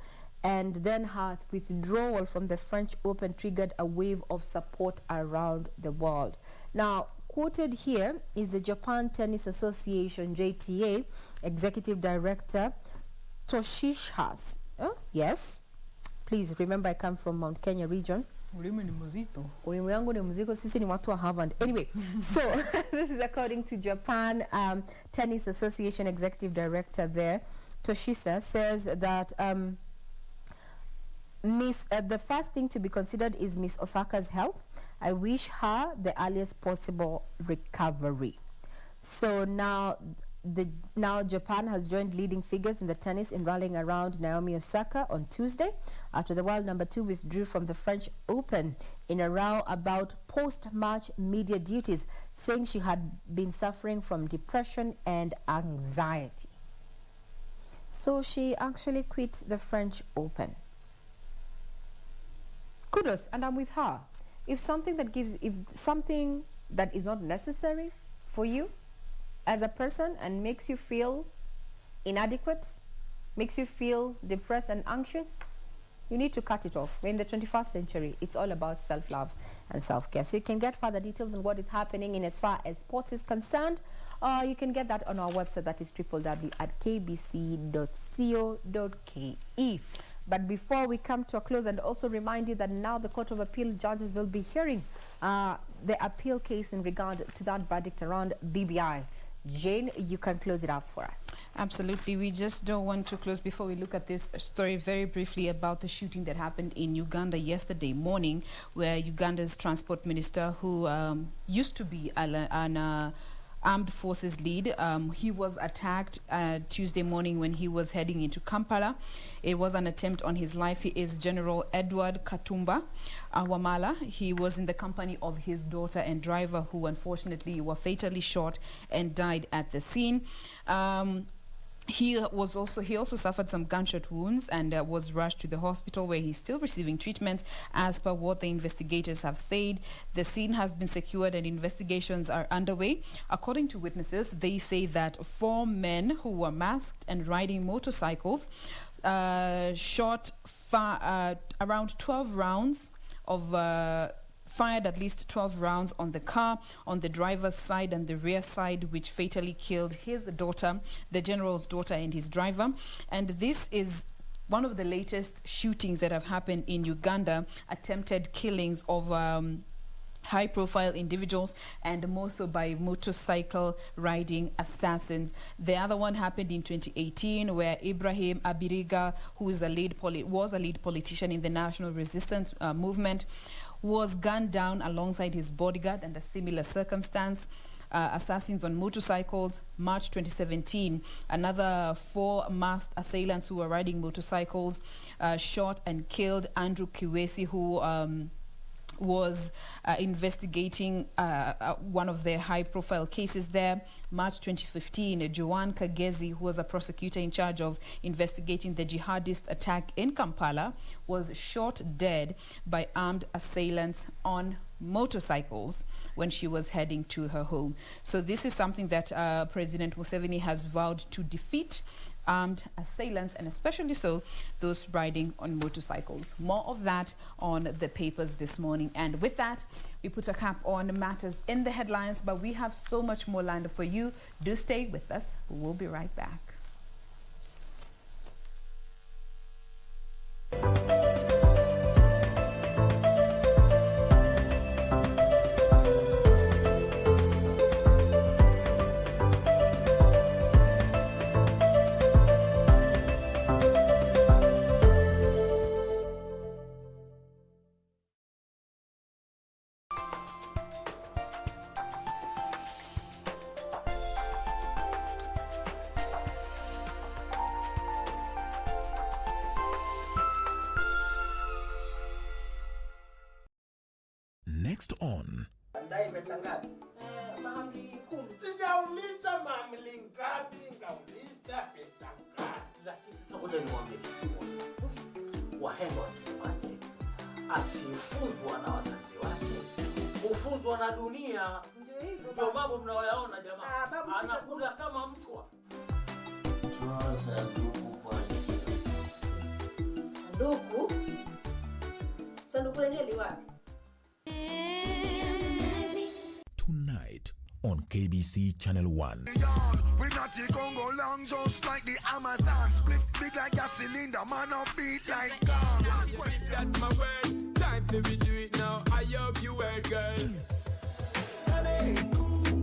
Speaker 2: and then her withdrawal from the French Open triggered a wave of support around the world. Now, quoted here is the Japan Tennis Association, JTA, Executive Director Toshishas. Yes, please remember I come from Mount Kenya region. Ulimi yangu ni mzito, sisi ni watu wa Harvard. Anyway, so this is according to Japan Tennis Association Executive Director there. Toshisa says that the first thing to be considered is Miss Osaka's health. I wish her the earliest possible recovery. So now Japan has joined leading figures in the tennis in rallying around Naomi Osaka on Tuesday after the world number 2 withdrew from the French Open in a row about post-match media duties, saying she had been suffering from depression and anxiety. So she actually quit the French Open. Kudos, and I'm with her. If something that is not necessary for you as a person and makes you feel inadequate, makes you feel depressed and anxious, you need to cut it off. We're in the 21st century. It's all about self-love and self-care. So you can get further details on what is happening in as far as sports is concerned. You can get that on our website, that is www.kbc.co.ke. But before we come to a close, and also remind you that now the Court of Appeal judges will be hearing the appeal case in regard to that verdict around BBI. Jane, you can close it up for us.
Speaker 1: Absolutely. We just don't want to close before we look at this story very briefly about the shooting that happened in Uganda yesterday morning, where Uganda's transport minister, who used to be an armed forces lead. He was attacked Tuesday morning when he was heading into Kampala. It was an attempt on his life. He is General Edward Katumba Wamala. He was in the company of his daughter and driver, who unfortunately were fatally shot and died at the scene. He also suffered some gunshot wounds and was rushed to the hospital, where he's still receiving treatment, as per what the investigators have said. The scene has been secured and investigations are underway. According to witnesses, they say that 4 men who were masked and riding motorcycles shot around 12 rounds of fired at least 12 rounds on the car, on the driver's side and the rear side, which fatally killed his daughter, the general's daughter, and his driver. And this is one of the latest shootings that have happened in Uganda, attempted killings of high-profile individuals, and more so by motorcycle riding assassins. The other one happened in 2018, where Ibrahim Abiriga, who is was a lead politician in the National Resistance Movement, was gunned down alongside his bodyguard under similar circumstance. Assassins on motorcycles. March 2017, another 4 masked assailants who were riding motorcycles shot and killed Andrew Kiwesi, who was investigating one of their high-profile cases there. March 2015, Joan Kagezi, who was a prosecutor in charge of investigating the jihadist attack in Kampala, was shot dead by armed assailants on motorcycles when she was heading to her home. So this is something that President Museveni has vowed to defeat: armed assailants, and especially so those riding on motorcycles. More of that on the papers this morning. And with that, we put a cap on matters in the headlines, but we have so much more lined up for you. Do stay with us. We'll be right back.
Speaker 3: Next on
Speaker 14: wahenga wanasemaje? Asifuzwa na wazazi wake hufuzwa na dunia. Ndio mambo mnayoyaona jamaa, anakula kama mchwa.
Speaker 11: Sanduku lenyewe li wapi?
Speaker 3: Tonight on KBC Channel 1.
Speaker 15: We not the Congo long, just like the Amazon. Split big like a cylinder, man of beat like God.
Speaker 16: That's my word. Time to be do it now. I hope you heard, girl.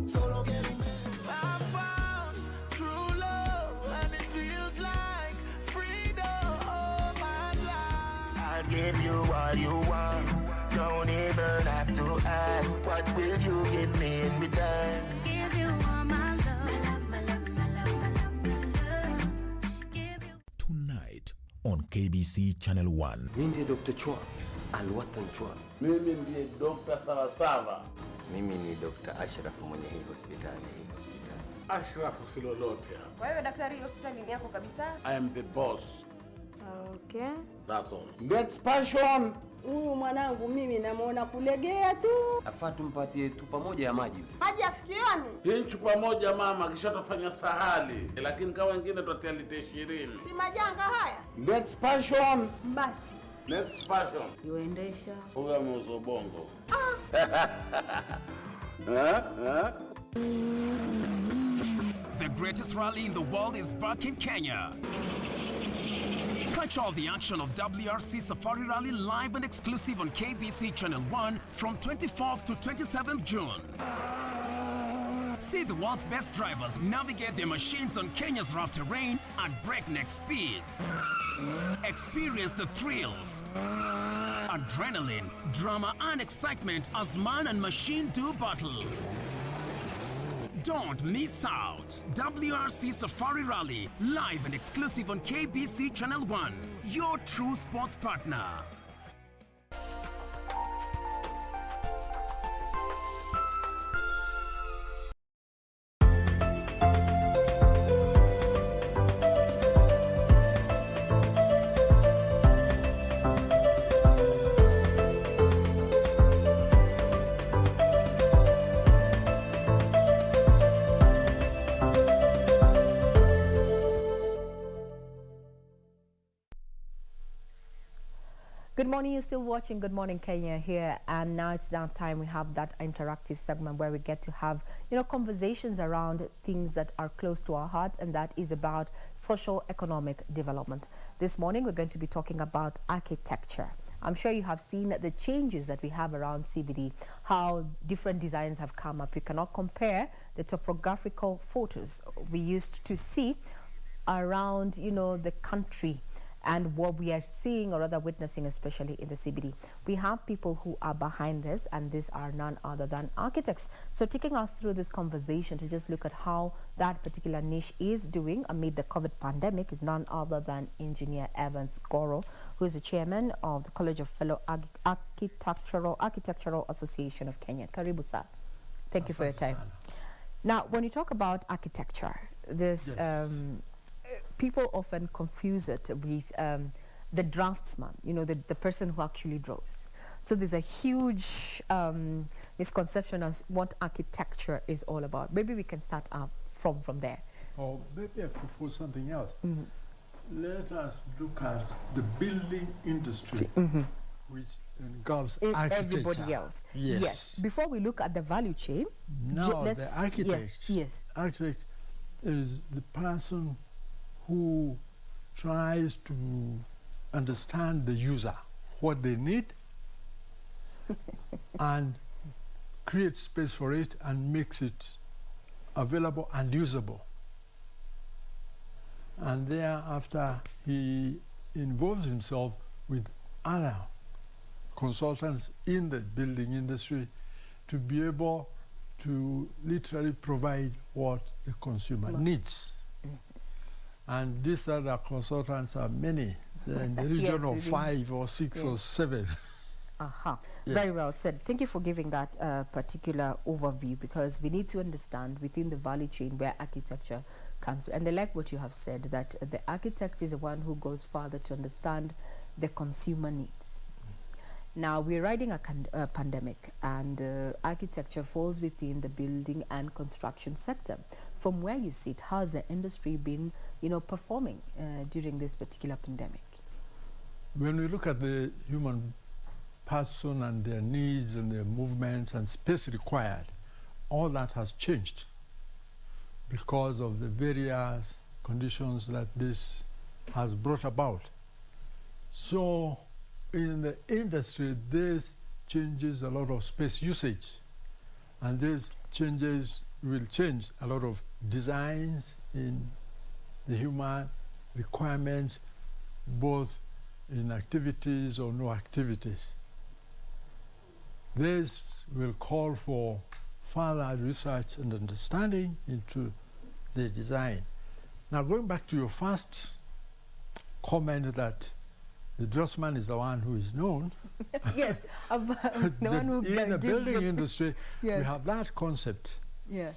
Speaker 15: Solo getting I found true love, and it feels like freedom. Oh my life.
Speaker 17: I'll give you all you want. Don't even have to ask. What will you give me in return?
Speaker 18: Give you all my love, my love, my love, my love, my love, my love. Give you.
Speaker 3: Tonight on KBC Channel 1.
Speaker 9: Mimi ndiye Dr. Chua, Alwatan Chua.
Speaker 10: Mimi ndiye Dr. Sawasawa.
Speaker 19: Mimi ni Dr. Ashraf mwenye hii hospitali.
Speaker 10: Ashraf si lolote hapa.
Speaker 11: Wewe daktari, hospitali ni yako kabisa?
Speaker 10: I am the boss.
Speaker 11: Okay.
Speaker 10: That's all. Next passion.
Speaker 12: Huyu mwanangu mimi namuona kulegea tu.
Speaker 9: Afaa tumpatie chupa moja ya maji.
Speaker 12: Haji asikioni.
Speaker 10: Hii chupa moja mama kisha tufanya sahali. Lakini kama wengine tutatia lita 20.
Speaker 12: Si majanga haya.
Speaker 10: Next passion.
Speaker 12: Basi.
Speaker 10: Next passion.
Speaker 11: Yuendesha.
Speaker 10: Huyu ameuza bongo.
Speaker 20: The greatest rally in the world is back in Kenya. Catch all the action of WRC Safari Rally live and exclusive on KBC Channel 1 from 24th to 27th June. See the world's best drivers navigate their machines on Kenya's rough terrain at breakneck speeds. Experience the thrills, adrenaline, drama and excitement as man and machine do battle. Don't miss out. WRC Safari Rally, live and exclusive on KBC Channel 1, your true sports partner.
Speaker 2: Good morning, you're still watching Good Morning Kenya here, and now it's that time we have that interactive segment where we get to have, conversations around things that are close to our heart, and that is about social economic development. This morning we're going to be talking about architecture. I'm sure you have seen the changes that we have around CBD, how different designs have come up. We cannot compare the topographical photos we used to see around, the country and what we are seeing or rather witnessing, especially in the CBD. We have people who are behind this, and these are none other than architects. So taking us through this conversation to just look at how that particular niche is doing amid the COVID pandemic is none other than Engineer Evans Goro, who is the chairman of the College of Fellow Architectural Association of Kenya. Karibu sir. Thank you for your time. Now, when you talk about architecture, this people often confuse it with the draftsman, the person who actually draws. So there's a huge misconception as what architecture is all about. Maybe we can start up from there.
Speaker 21: Or maybe I propose something else. Let us look at the building industry, which engulfs architecture.
Speaker 2: Everybody else. Yes. Before we look at the value chain,
Speaker 21: now the architect, architect is the person who tries to understand the user, what they need, and create space for it and makes it available and usable. And thereafter, he involves himself with other consultants in the building industry to be able to literally provide what the consumer needs. And these other consultants are many, in the region of 5 or 6 or 7.
Speaker 2: Very well said. Thank you for giving that particular overview, because we need to understand within the value chain where architecture comes. And I like what you have said, that the architect is the one who goes further to understand the consumer needs. Now, we're riding a pandemic, and architecture falls within the building and construction sector. From where you sit, how has the industry been, performing during this particular pandemic?
Speaker 21: When we look at the human person and their needs and their movements and space required, all that has changed because of the various conditions that this has brought about. So in the industry, this changes a lot of space usage, and this will change a lot of designs in the human requirements, both in activities or no activities. This will call for further research and understanding into the design. Now, going back to your first comment that the draftsman is the one who is known.
Speaker 2: Yes, the one who
Speaker 21: in the building industry, we
Speaker 2: Yes.
Speaker 21: have that concept
Speaker 2: Yeah.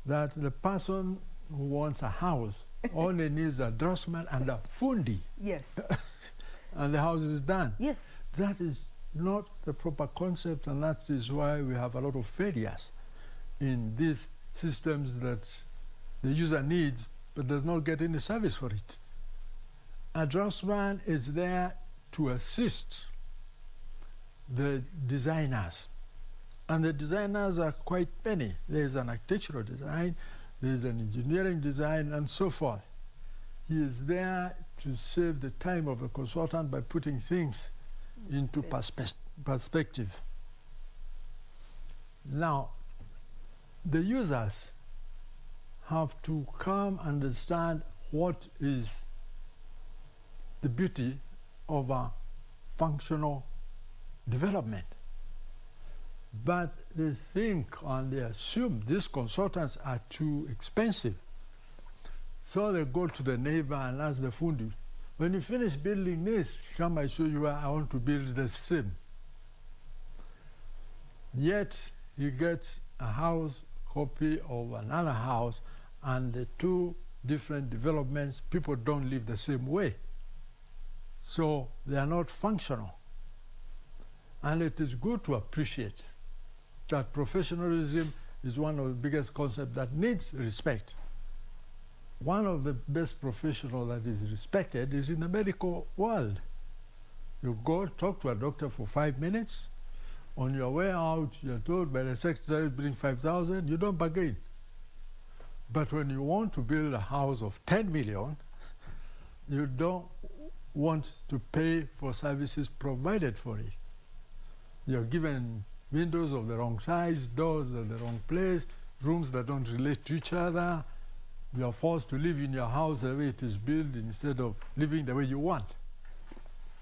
Speaker 21: that the person who wants a house only needs a draftsman and a fundi.
Speaker 2: Yes.
Speaker 21: And the house is done.
Speaker 2: Yes.
Speaker 21: That is not the proper concept, and that is why we have a lot of failures in these systems that the user needs but does not get any service for it. A draftsman is there to assist the designers, and the designers are quite many. There's an architectural design, there's an engineering design, and so forth. He is there to save the time of a consultant by putting things into perspective. Now, the users have to come understand what is the beauty of a functional development. But they think and they assume these consultants are too expensive. So they go to the neighbor and ask the fundi, when you finish building this, come I show you where I want to build the same. Yet he gets a house copy of another house, and the two different developments, people don't live the same way. So they are not functional. And it is good to appreciate that professionalism is one of the biggest concepts that needs respect. One of the best professionals that is respected is in the medical world. You go talk to a doctor for 5 minutes. On your way out, you're told by the secretary, bring 5,000, you don't bargain. But when you want to build a house of 10 million, you don't want to pay for services provided for it. You're given windows of the wrong size, doors of the wrong place, rooms that don't relate to each other. You're forced to live in your house the way it is built instead of living the way you want.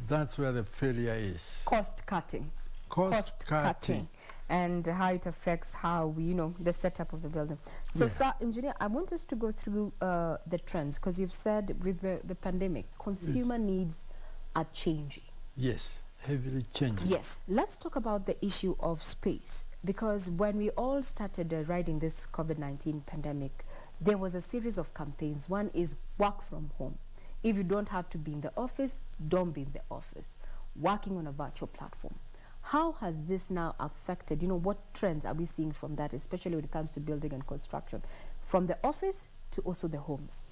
Speaker 21: That's where the failure is.
Speaker 2: Cost cutting.
Speaker 21: Cost cutting.
Speaker 2: And how it affects how we, the setup of the building. So,
Speaker 21: Yeah.
Speaker 2: Sir Engineer, I want us to go through the trends, because you've said with the pandemic, consumer needs are changing.
Speaker 21: Yes, heavily changing.
Speaker 2: Yes, let's talk about the issue of space, because when we all started riding this COVID-19 pandemic, there was a series of campaigns. One is work from home. If you don't have to be in the office, don't be in the office. Working on a virtual platform. How has this now affected, what trends are we seeing from that, especially when it comes to building and construction, from the office to also the homes?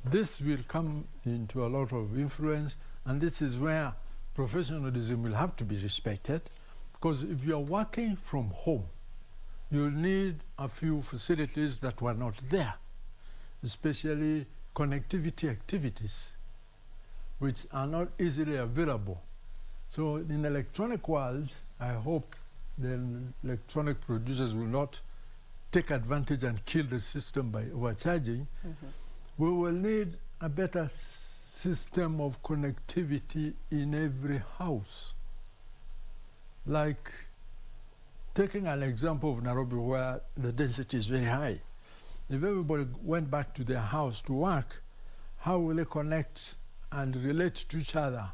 Speaker 21: This will come into a lot of influence, and this is where professionalism will have to be respected, because if you are working from home, you'll need a few facilities that were not there, especially connectivity activities, which are not easily available. So in the electronic world, I hope the electronic producers will not take advantage and kill the system by overcharging. We will need a better system of connectivity in every house. Like taking an example of Nairobi, where the density is very high. If everybody went back to their house to work, how will they connect and relate to each other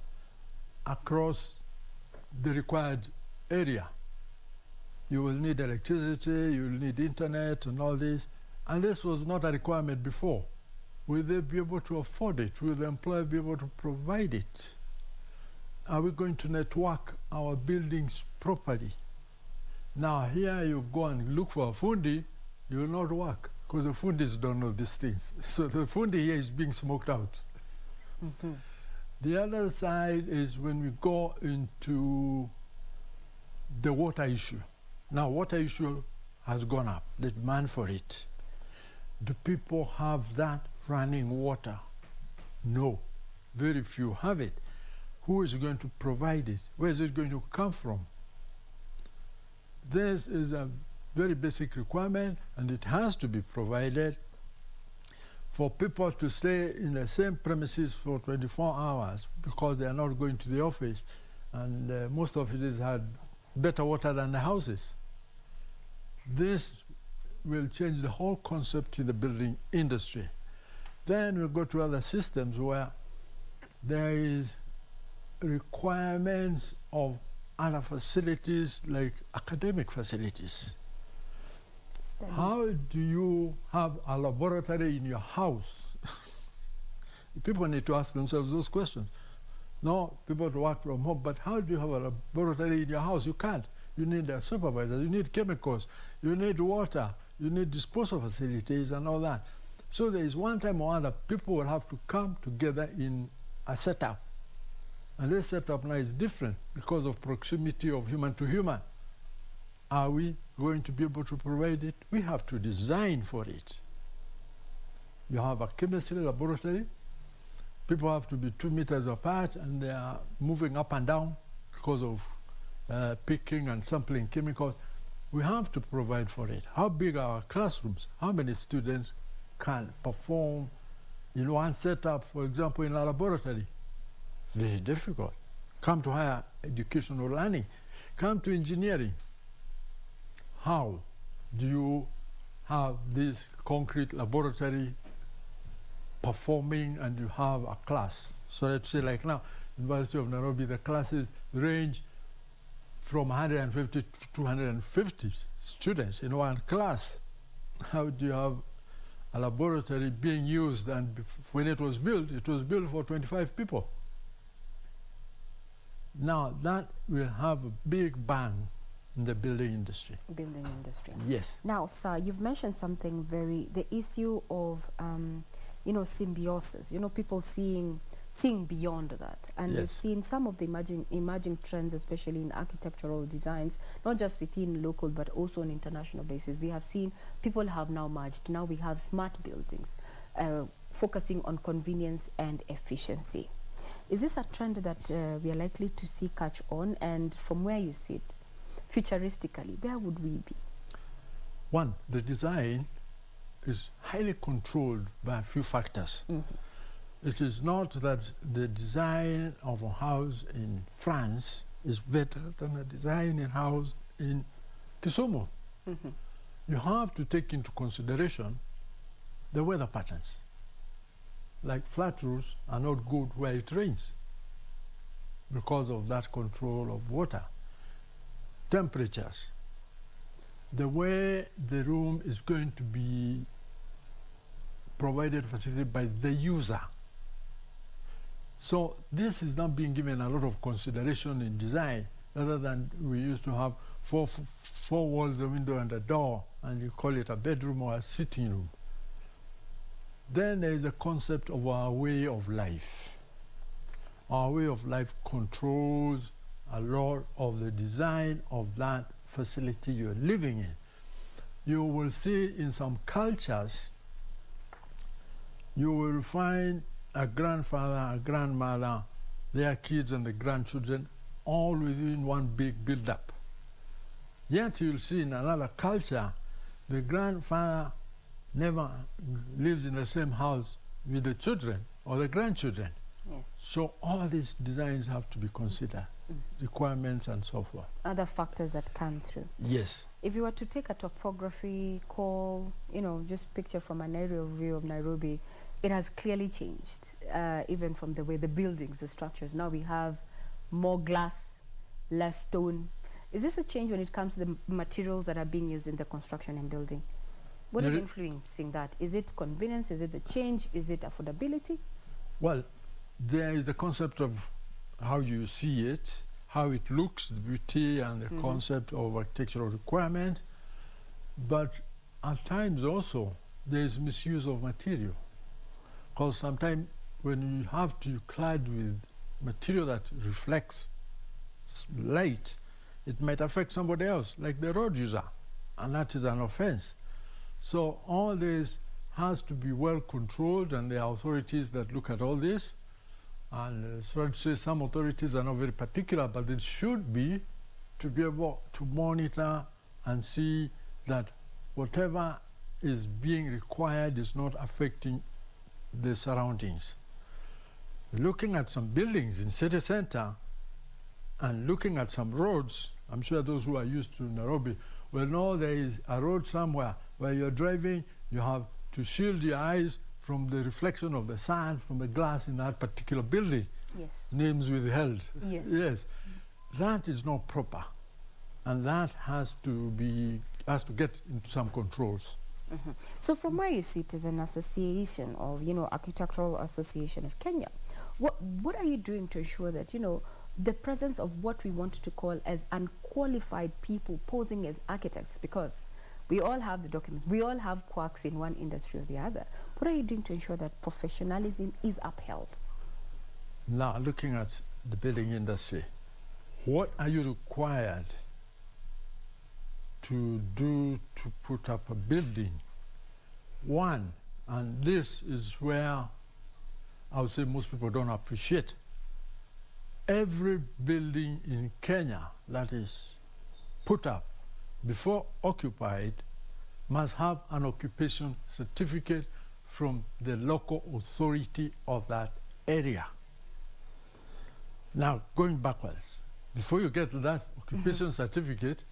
Speaker 21: across the required area? You will need electricity, you will need internet and all this. And this was not a requirement before. Will they be able to afford it? Will the employer be able to provide it? Are we going to network our buildings properly? Now here you go and look for a fundi, you will not work, because the fundis don't know these things. So the fundi here is being smoked out. The other side is when we go into the water issue. Now, water issue has gone up, the demand for it. Do people have that running water? No, very few have it. Who is going to provide it? Where is it going to come from? This is a very basic requirement, and it has to be provided for people to stay in the same premises for 24 hours because they are not going to the office, and most of it has had better water than the houses. This will change the whole concept in the building industry. Then we'll go to other systems where there is requirements of other facilities like academic facilities. Studies. How do you have a laboratory in your house? People need to ask themselves those questions. No, people to work from home, but how do you have a laboratory in your house? You can't. You need a supervisor, you need chemicals, you need water, you need disposal facilities and all that. So there is one time or other, people will have to come together in a setup. And this setup now is different because of proximity of human to human. Are we going to be able to provide it? We have to design for it. You have a chemistry laboratory. People have to be 2 meters apart, and they are moving up and down because of picking and sampling chemicals. We have to provide for it. How big are our classrooms? How many students can perform in one setup, for example, in a laboratory? Very difficult. Come to higher educational learning. Come to engineering. how do you have this concrete laboratory performing and you have a class? So let's say like now, University of Nairobi, the classes range from 150 to 250 students in one class. How do you have a laboratory being used, and when it was built for 25 people? Now that will have a big bang in the building industry.
Speaker 2: Building industry.
Speaker 21: Yes.
Speaker 2: Now, sir, you've mentioned something the issue of, symbiosis, people seeing beyond that. And
Speaker 21: Yes.
Speaker 2: we've seen some of the emerging trends, especially in architectural designs, not just within local, but also on international basis. We have seen people have now merged. Now we have smart buildings, focusing on convenience and efficiency. Is this a trend that we are likely to see catch on? And from where you sit, futuristically, where would we be?
Speaker 21: One, the design is highly controlled by a few factors. It is not that the design of a house in France is better than a design in house in Kisumu. You have to take into consideration the weather patterns. Like flat roofs are not good where it rains because of that control of water. Temperatures, the way the room is going to be provided facility by the user. So this is not being given a lot of consideration in design, rather than we used to have four walls, a window and a door, and you call it a bedroom or a sitting room. Then there is a concept of our way of life. Our way of life controls a lot of the design of that facility you're living in. You will see in some cultures, you will find a grandfather, a grandmother, their kids and the grandchildren all within one big build-up. Yet you'll see in another culture, the grandfather never lives in the same house with the children or the grandchildren.
Speaker 2: Yes.
Speaker 21: So all these designs have to be considered, requirements and so forth.
Speaker 2: Other factors that come through.
Speaker 21: Yes.
Speaker 2: If you were to take a topography call, just picture from an aerial view of Nairobi, it has clearly changed, even from the way the buildings, the structures. Now we have more glass, less stone. Is this a change when it comes to the materials that are being used in the construction and building? What is influencing that? Is it convenience? Is it the change? Is it affordability?
Speaker 21: Well, there is the concept of how you see it, how it looks, the beauty and the concept of architectural requirement. But at times also, there is misuse of material. Because sometimes when you have to clad with material that reflects light, it might affect somebody else, like the road user, and that is an offense. So all this has to be well controlled, and there are authorities that look at all this. And so I'd say some authorities are not very particular, but it should be to be able to monitor and see that whatever is being required is not affecting the surroundings. Looking at some buildings in city center and looking at some roads, I'm sure those who are used to Nairobi will know there is a road somewhere where you're driving, you have to shield your eyes from the reflection of the sun, from the glass in that particular building.
Speaker 2: Yes.
Speaker 21: Names withheld.
Speaker 2: Yes.
Speaker 21: Yes. That is not proper. And that has to get into some controls.
Speaker 2: So from where you sit as an association of, Architectural Association of Kenya, what are you doing to ensure that, the presence of what we want to call as unqualified people posing as architects, because we all have the documents, we all have quirks in one industry or the other. What are you doing to ensure that professionalism is upheld?
Speaker 21: Now, looking at the building industry, what are you required to do to put up a building? One, and this is where I would say most people don't appreciate, every building in Kenya that is put up before occupied must have an occupation certificate from the local authority of that area. Now, going backwards, before you get to that occupation certificate,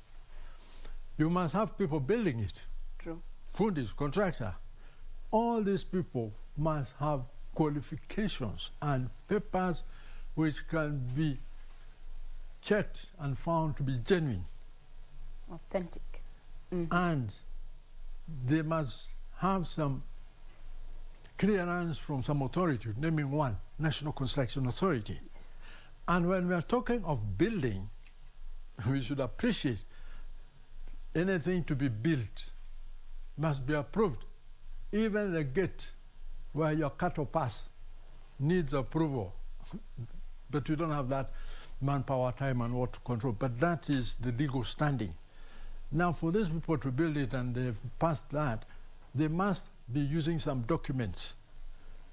Speaker 21: You must have people building it.
Speaker 2: True.
Speaker 21: Fundis, contractor. All these people must have qualifications and papers which can be checked and found to be genuine.
Speaker 2: Authentic.
Speaker 21: And they must have some clearance from some authority, naming one, National Construction Authority.
Speaker 2: Yes.
Speaker 21: And when we are talking of building, we should appreciate anything to be built must be approved. Even the gate where your cattle pass needs approval. But we don't have that manpower, time, and water control. But that is the legal standing. Now, for these people to build it and they've passed that, they must be using some documents.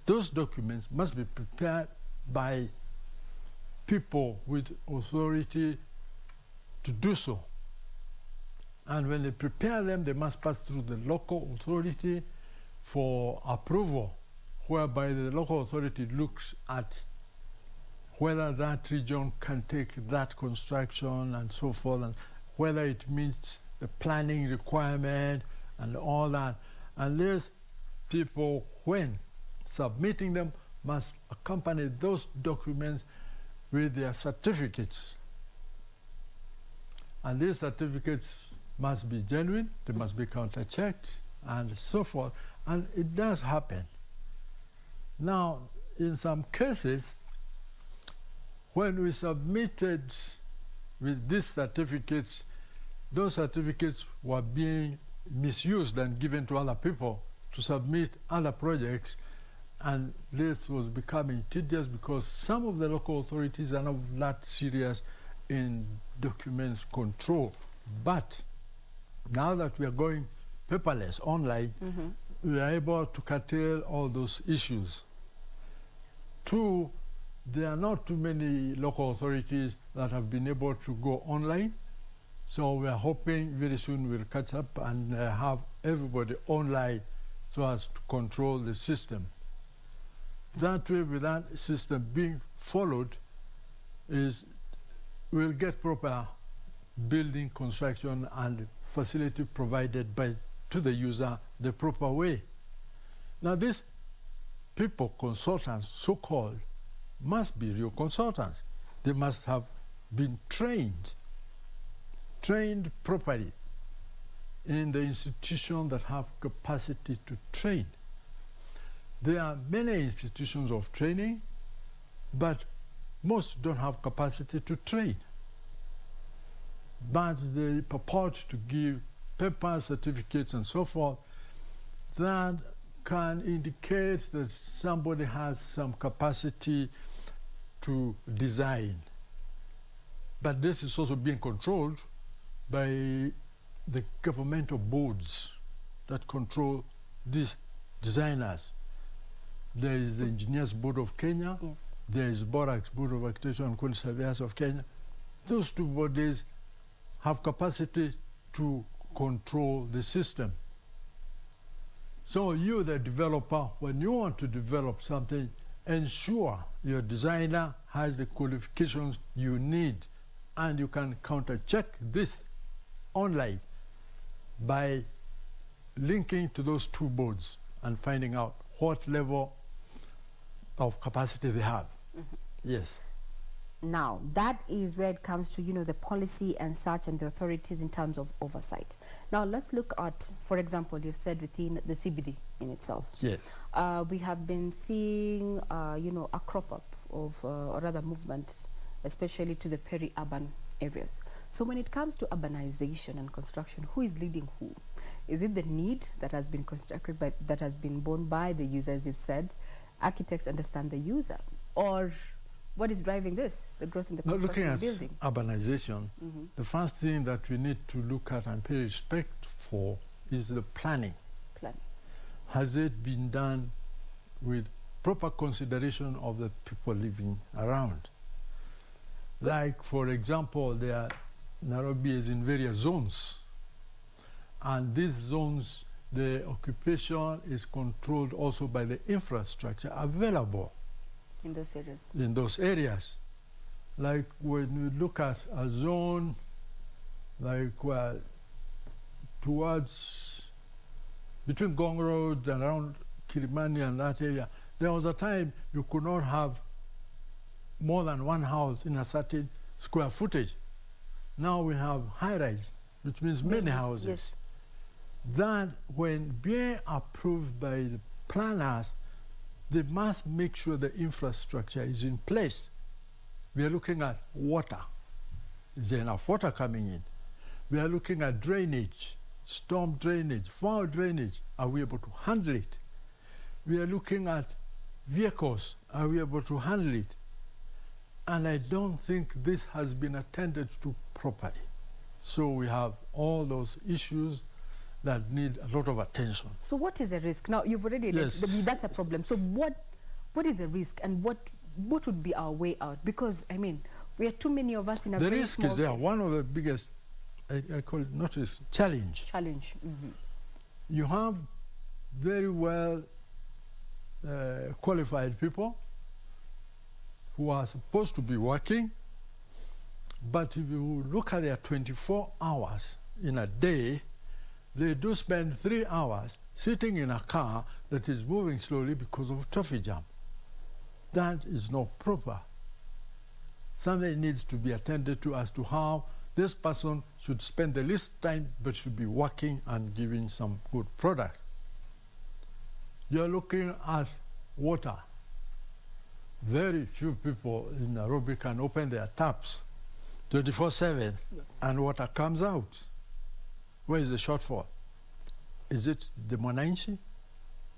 Speaker 21: Those documents must be prepared by people with authority to do so. And when they prepare them, they must pass through the local authority for approval, whereby the local authority looks at whether that region can take that construction and so forth, and whether it meets the planning requirement and all that. And these people, when submitting them, must accompany those documents with their certificates. And these certificates must be genuine, they must be counter-checked, and so forth. And it does happen. Now, in some cases, when we submitted with these certificates, those certificates were being misused and given to other people to submit other projects, and this was becoming tedious because some of the local authorities are not that serious in documents control. But now that we are going paperless, online, we are able to curtail all those issues. Two, there are not too many local authorities that have been able to go online. So we are hoping very soon we'll catch up and have everybody online so as to control the system. That way, with that system being followed, we'll get proper building, construction, and facility provided to the user the proper way. Now, these people, consultants, so-called, must be real consultants. They must have been trained properly in the institution that have capacity to train. There are many institutions of training, but most don't have capacity to train. But they purport to give papers, certificates, and so forth that can indicate that somebody has some capacity to design. But this is also being controlled by the governmental boards that control these designers. There is the Engineers Board of Kenya.
Speaker 2: Yes.
Speaker 21: There is BORAX, Board of Architecture and Quality Surveyors of Kenya. Those two bodies have capacity to control the system. So you, the developer, when you want to develop something, ensure your designer has the qualifications you need, and you can counter-check this online by linking to those two boards and finding out what level of capacity they have. Yes.
Speaker 2: Now, that is where it comes to, the policy and such and the authorities in terms of oversight. Now, let's look at, for example, you've said within the CBD in itself.
Speaker 21: Yes.
Speaker 2: We have been seeing, a crop up of, or rather movement, especially to the peri-urban areas. So when it comes to urbanization and construction, who is leading who? Is it the need that has been constructed by, that has been borne by the user, as you've said? Architects understand the user, or what is driving this, the growth in the construction and building?
Speaker 21: Looking at urbanization, the first thing that we need to look at and pay respect for is the planning. Has it been done with proper consideration of the people living around? Like, for example, Nairobi is in various zones, and these zones, the occupation is controlled also by the infrastructure available
Speaker 2: in those areas.
Speaker 21: In those areas. Like when we look at a zone like where towards between Gong Road and around Kilimani and that area, there was a time you could not have more than one house in a certain square footage. Now we have high-rise, which means many houses.
Speaker 2: Yes.
Speaker 21: That when being approved by the planners, they must make sure the infrastructure is in place. We are looking at water. Is there enough water coming in? We are looking at drainage, storm drainage, foul drainage. Are we able to handle it? We are looking at vehicles. Are we able to handle it? And I don't think this has been attended to properly. So we have all those issues that need a lot of attention.
Speaker 2: So what is the risk? Now, you've already that's a problem. So what is the risk, and what would be our way out? Because, I mean, we are too many of us in a
Speaker 21: the
Speaker 2: very
Speaker 21: risk
Speaker 2: small
Speaker 21: is there.
Speaker 2: space.
Speaker 21: One of the biggest, I call it not risk, challenge.
Speaker 2: Challenge.
Speaker 21: You have very well qualified people who are supposed to be working, but if you look at their 24 hours in a day, they do spend 3 hours sitting in a car that is moving slowly because of traffic jam. That is not proper. Something needs to be attended to as to how this person should spend the least time but should be working and giving some good product. You're looking at water. Very few people in Nairobi can open their taps 24/7 and water comes out. Where is the shortfall? Is it the Mwananchi?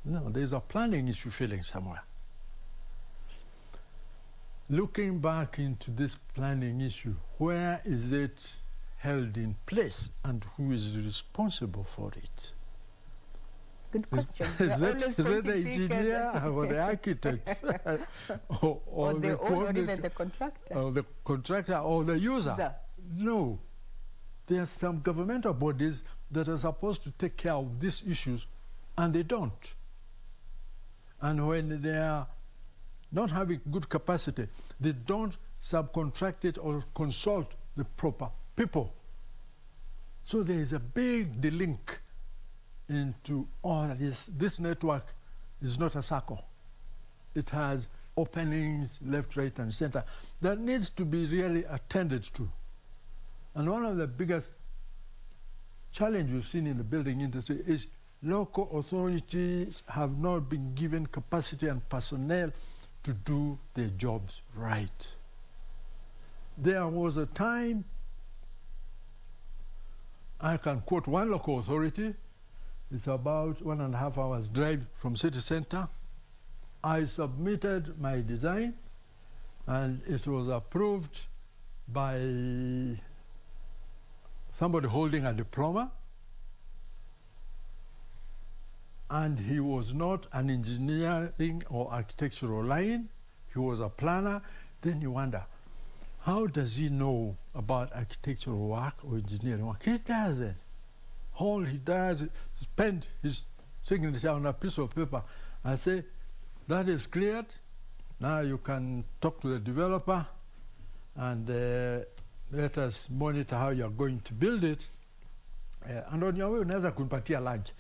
Speaker 21: No, there's a planning issue feeling somewhere. Looking back into this planning issue, where is it held in place and who is responsible for it?
Speaker 2: Good question.
Speaker 21: Is it the engineer or the architect?
Speaker 2: or the owner, or even the contractor?
Speaker 21: Or the contractor or the user? No. There are some governmental bodies that are supposed to take care of these issues, and they don't. And when they are not having good capacity, they don't subcontract it or consult the proper people. So there is a big link into all of this. This network is not a circle. It has openings left, right, and center that needs to be really attended to. And one of the biggest challenges we've seen in the building industry is local authorities have not been given capacity and personnel to do their jobs right. There was a time, I can quote one local authority, it's about 1.5 hours drive from city center. I submitted my design and it was approved by somebody holding a diploma, and he was not an engineering or architectural line, he was a planner. Then you wonder, how does he know about architectural work or engineering work? He doesn't. All he does is spend his signature on a piece of paper and say, that is cleared, now you can talk to the developer and let us monitor how you're going to build it. And on your way, unaweza kumpatia lunch.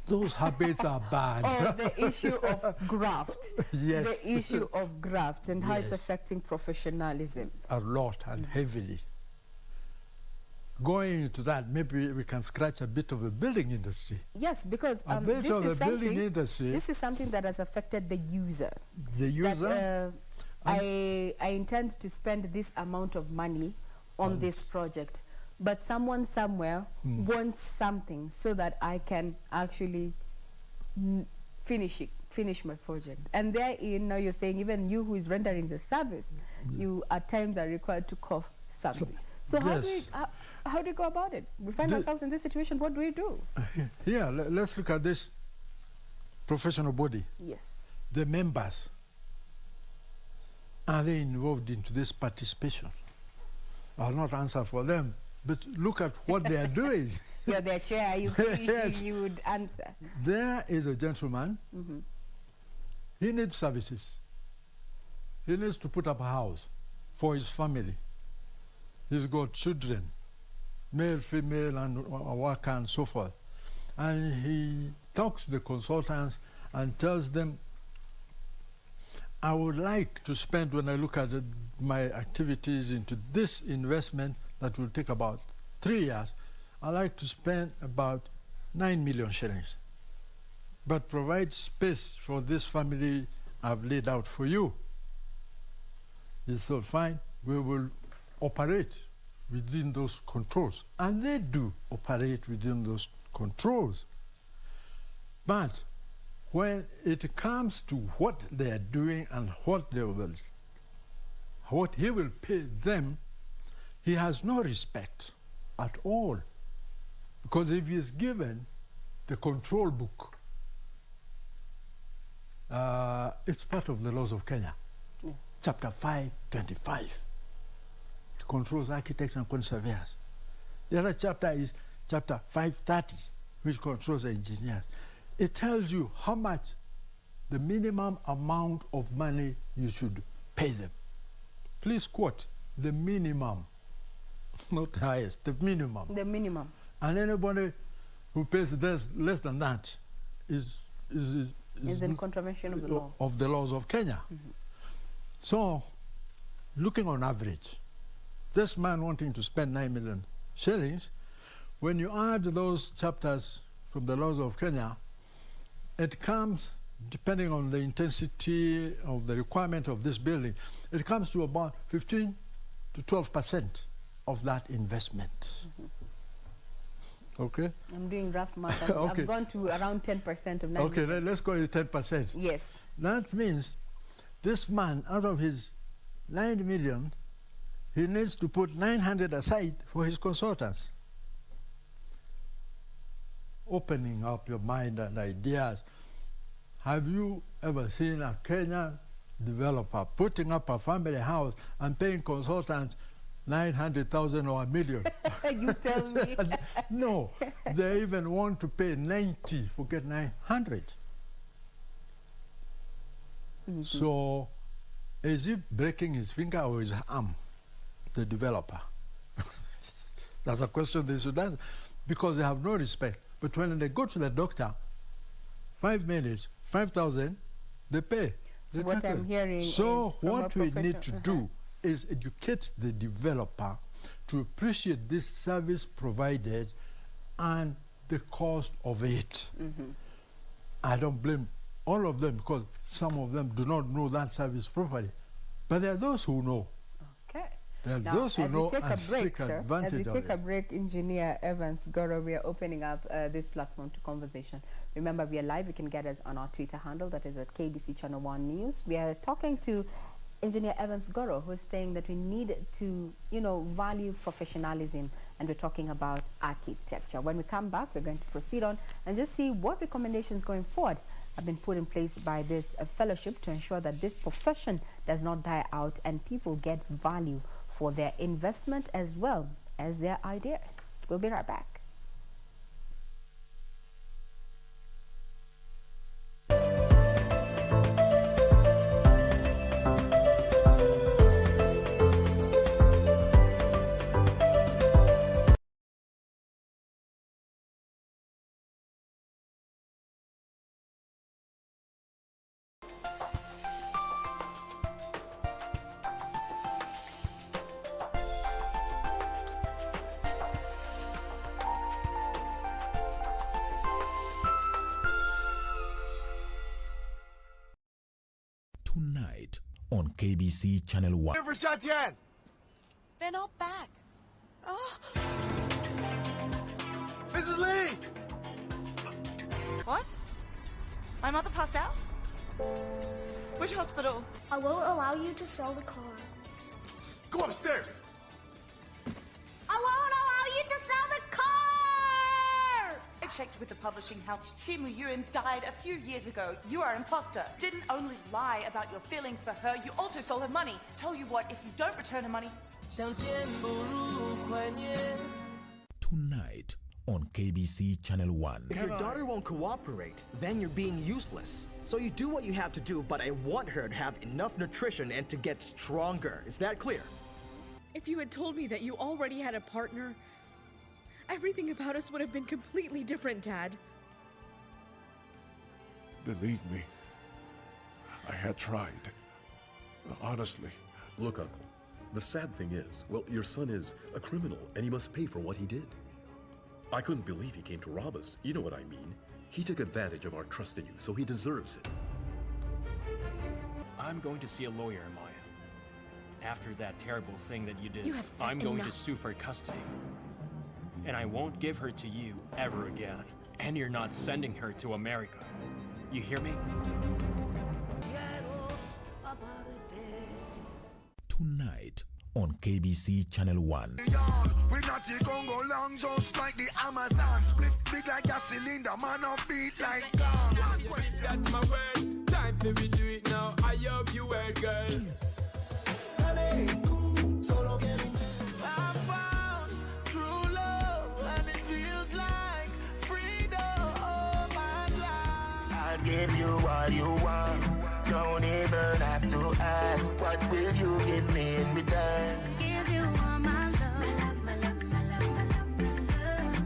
Speaker 21: Those habits are bad.
Speaker 2: Or the issue of graft.
Speaker 21: Yes.
Speaker 2: The issue of graft and how it's affecting professionalism.
Speaker 21: A lot and heavily. Going into that, maybe we can scratch a bit of the building industry.
Speaker 2: Yes, because
Speaker 21: this
Speaker 2: is something that has affected the user.
Speaker 21: The user?
Speaker 2: That, I intend to spend this amount of money on this project, but someone somewhere wants something so that I can actually finish my project. And therein, now you're saying even you who is rendering the service, you at times are required to cough something. So how do we go about it? We find ourselves in this situation, what do we do?
Speaker 21: Yeah, let's look at this professional body.
Speaker 2: Yes.
Speaker 21: The members, are they involved into this participation? I'll not answer for them, but look at what they are doing.
Speaker 2: You're their chair, you would answer.
Speaker 21: There is a gentleman, he needs services. He needs to put up a house for his family. He's got children, male, female, and worker and so forth. And he talks to the consultants and tells them, I would like to spend, when I look at my activities into this investment that will take about 3 years, I like to spend about 9 million shillings. But provide space for this family I've laid out for you. He said, fine, we will operate within those controls. And they do operate within those controls. But when it comes to what they are doing and what he will pay them, he has no respect at all. Because if he is given the control book, it's part of the laws of Kenya.
Speaker 2: Yes.
Speaker 21: Chapter 525. It controls architects and conservators. The other chapter is chapter 530, which controls engineers. It tells you how much the minimum amount of money you should pay them. Please quote the minimum, not the highest, the minimum.
Speaker 2: The minimum.
Speaker 21: And anybody who pays less than that is
Speaker 2: in contravention of the law.
Speaker 21: Of the laws of Kenya.
Speaker 2: Mm-hmm.
Speaker 21: So, looking on average, this man wanting to spend 9 million shillings, when you add those chapters from the laws of Kenya, it comes, depending on the intensity of the requirement of this building, it comes to about 15 to 12% of that investment.
Speaker 2: Mm-hmm.
Speaker 21: Okay?
Speaker 2: I'm doing rough math.
Speaker 21: Okay.
Speaker 2: I've gone to around 10% of 9
Speaker 21: Okay,
Speaker 2: million.
Speaker 21: let's go with 10%.
Speaker 2: Yes.
Speaker 21: That means this man, out of his 9 million, he needs to put 900 aside for his consultants. Opening up your mind and ideas. Have you ever seen a Kenyan developer putting up a family house and paying consultants 900,000 or $1 million?
Speaker 2: You tell me.
Speaker 21: No, they even want to pay 90, forget 900.
Speaker 2: Mm-hmm.
Speaker 21: So, is he breaking his finger or his arm, the developer? That's a question they should answer, because they have no respect. But when they go to the doctor, 5 minutes, 5,000, they pay.
Speaker 2: So what I'm hearing
Speaker 21: so
Speaker 2: is from
Speaker 21: what
Speaker 2: a
Speaker 21: we need to
Speaker 2: professional-
Speaker 21: do is educate the developer to appreciate this service provided and the cost of it.
Speaker 2: Mm-hmm.
Speaker 21: I don't blame all of them, because some of them do not know that service properly. But there are those who know.
Speaker 2: Okay.
Speaker 21: There are
Speaker 2: Now,
Speaker 21: those who
Speaker 2: as
Speaker 21: know
Speaker 2: we take a
Speaker 21: and
Speaker 2: break,
Speaker 21: take
Speaker 2: sir,
Speaker 21: advantage
Speaker 2: as we
Speaker 21: of
Speaker 2: take
Speaker 21: it.
Speaker 2: a break, Engineer Evans Goro, we are opening up this platform to conversation. Remember, we are live. You can get us on our Twitter handle, that is at KBC Channel 1 News. We are talking to Engineer Evans Goro, who is saying that we need to, value professionalism, and we're talking about architecture. When we come back, we're going to proceed on and just see what recommendations going forward have been put in place by this fellowship to ensure that this profession does not die out and people get value for their investment as well as their ideas. We'll be right back.
Speaker 3: Tonight on KBC Channel 1.
Speaker 15: They're not back. Oh. Mrs. Lee! What? My mother passed out? Which hospital?
Speaker 4: I won't allow you to sell the car.
Speaker 15: Go upstairs!
Speaker 4: I won't allow you to sell the car!
Speaker 22: I checked with the publishing house. Shimu Yuan died a few years ago. You are an imposter. Didn't only lie about your feelings for her, you also stole her money. Tell you what, if you don't return her money...
Speaker 3: Tonight on KBC Channel 1.
Speaker 23: If your daughter won't cooperate, then you're being useless. So you do what you have to do, but I want her to have enough nutrition and to get stronger. Is that clear?
Speaker 5: If you had told me that you already had a partner, Everything about us would have been completely different, Dad.
Speaker 6: Believe me, I had tried. Honestly.
Speaker 7: Look, Uncle, the sad thing is, well, your son is a criminal and he must pay for what he did. I couldn't believe he came to rob us. You know what I mean. He took advantage of our trust in you, so he deserves it.
Speaker 8: I'm going to see a lawyer, Maya. After that terrible thing that you did,
Speaker 5: You have said
Speaker 8: I'm going to
Speaker 5: enough.
Speaker 8: sue for custody. And I won't give her to you ever again. And you're not sending her to America. You hear me?
Speaker 3: Tonight on KBC Channel 1.
Speaker 15: We not the Congo long, just like the Amazon. Split big like a cylinder, man up beat like gong.
Speaker 16: That's my word. Time for me do it now. I hope you heard, girl.
Speaker 15: I found true love, and it feels like freedom.
Speaker 17: I'll give you all you want. Don't even have to ask. What will you give me in return?
Speaker 18: Give you all my love, my love, my love, my love, my love.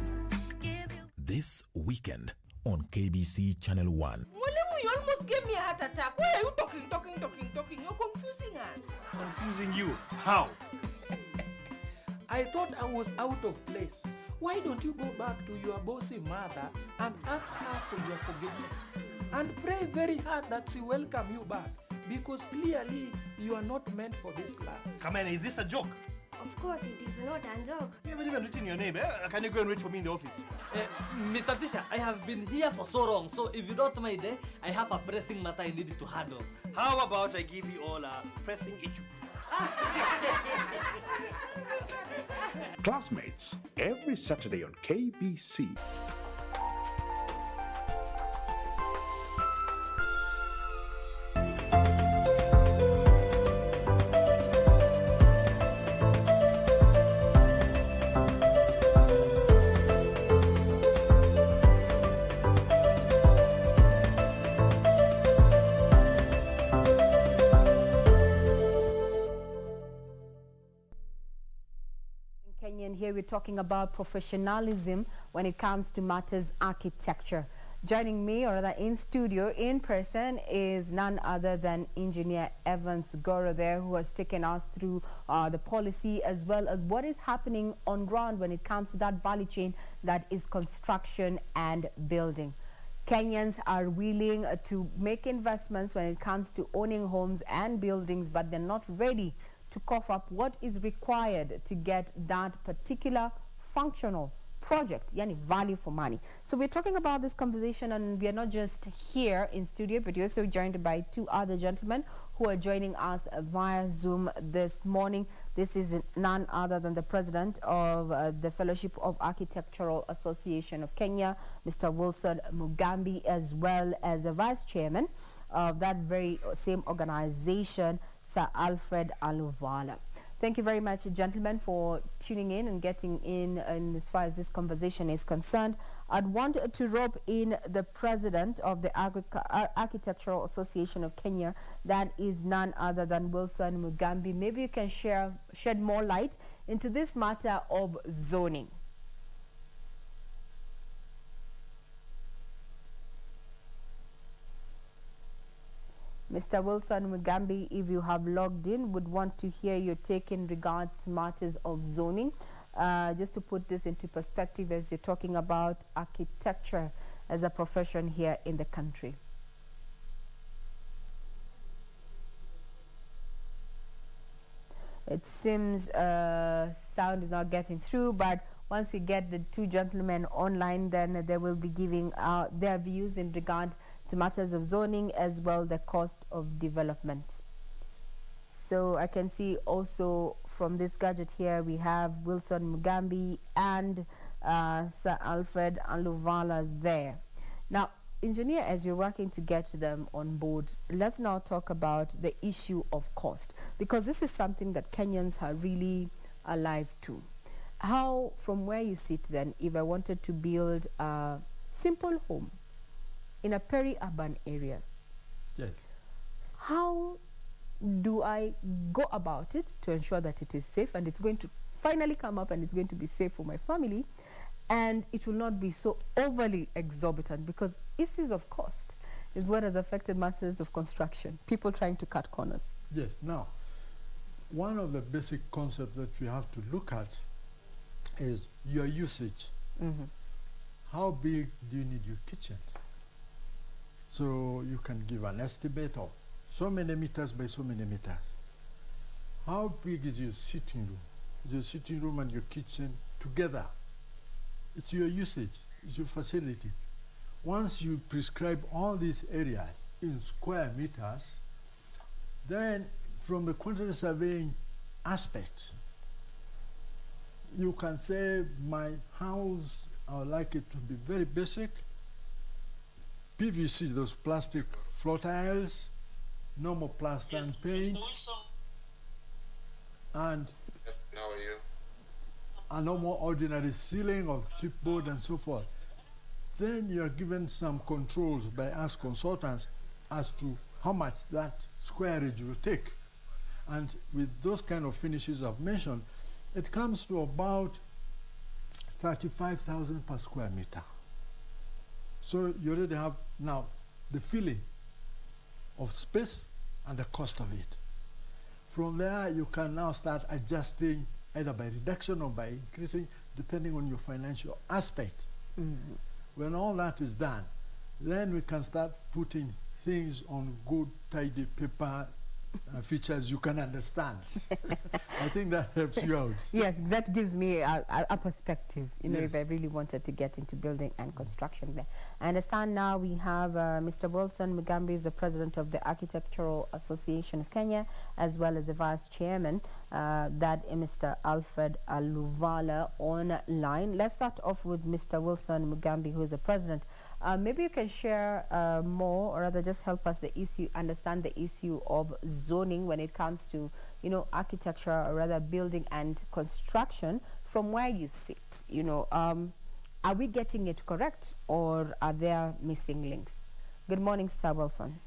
Speaker 3: This weekend on KBC Channel 1.
Speaker 12: Mwalimu, you almost gave me a heart attack. Why are you talking? You're confusing us.
Speaker 24: Confusing you? How? I thought I was out of place. Why don't you go back to your bossy mother and ask her for your forgiveness? And pray very hard that she welcome you back, because clearly you are not meant for this class.
Speaker 13: Come on, is this a joke?
Speaker 4: Of course, it is not a joke.
Speaker 13: You haven't even written your name, eh? Can you go and wait for me in the office?
Speaker 25: Mr. Tisha, I have been here for so long, so if you don't mind, I have a pressing matter I need to handle.
Speaker 13: How about I give you all a pressing issue?
Speaker 26: Classmates, every Saturday on KBC.
Speaker 2: Kenyan here, we're talking about professionalism when it comes to matters architecture. Joining me, or rather in studio, in person, is none other than Engineer Evans Goro there, who has taken us through the policy as well as what is happening on ground when it comes to that value chain that is construction and building. Kenyans are willing to make investments when it comes to owning homes and buildings, but they're not ready to cough up what is required to get that particular functional project, yani value for money. So we're talking about this conversation, and we are not just here in studio, but we're also joined by two other gentlemen who are joining us via Zoom this morning. This is none other than the president of the Fellowship of Architectural Association of Kenya, Mr. Wilson Mugambi, as well as the vice chairman of that very same organization, Sir Alfred Aluvala. Thank you very much, gentlemen, for tuning in and getting in as far as this conversation is concerned. I'd want to rope in the president of the Architectural Association of Kenya. That is none other than Wilson Mugambi. Maybe you can shed more light into this matter of zoning. Mr. Wilson Mugambi, if you have logged in, would want to hear your take in regard to matters of zoning. Just to put this into perspective, as you're talking about architecture as a profession here in the country. It seems sound is not getting through, but once we get the two gentlemen online, then they will be giving their views in regard to matters of zoning as well the cost of development. So I can see also from this gadget here we have Wilson Mugambi and Sir Alfred Aluvala there. Now, engineer, as we're working to get them on board, let's now talk about the issue of cost, because this is something that Kenyans are really alive to. How, from where you sit then, if I wanted to build a simple home in a peri-urban area,
Speaker 21: yes,
Speaker 2: how do I go about it to ensure that it is safe and it's going to finally come up and it's going to be safe for my family? and it will not be so overly exorbitant, because issues of cost is what has affected masses of construction, people trying to cut corners.
Speaker 21: Yes. Now, one of the basic concepts that we have to look at is your usage.
Speaker 2: Mm-hmm.
Speaker 21: How big do you need your kitchen? So you can give an estimate of so many meters by so many meters. How big is your sitting room? Is your sitting room and your kitchen together? It's your usage, it's your facility. Once you prescribe all these areas in square meters, then from the quantity surveying aspect, you can say my house, I would like it to be very basic. PVC, those plastic floor tiles, normal plaster and paint, and
Speaker 1: How are you?
Speaker 21: a normal ordinary ceiling of chipboard and so forth. Then you are given some controls by us consultants as to how much that squareage will take. And with those kind of finishes I've mentioned, it comes to about 35,000 per square meter. So you already have now the feeling of space and the cost of it. From there, you can now start adjusting either by reduction or by increasing, depending on your financial aspect.
Speaker 2: Mm-hmm.
Speaker 21: When all that is done, then we can start putting things on good, tidy paper, features you can understand. I think that helps you out.
Speaker 2: Yes, that gives me a perspective, you know, if I really wanted to get into building and construction there. I understand now we have Mr. Wilson Mugambi is the president of the Architectural Association of Kenya, as well as the vice chairman, that is Mr. Alfred Aluvala online. Let's start off with Mr. Wilson Mugambi, who is the president. Maybe you can share more, or rather just help us understand the issue of zoning when it comes to, you know, architecture, or rather building and construction from where you sit. You know, are we getting it correct, or are there missing links? Good morning, Sir Wilson.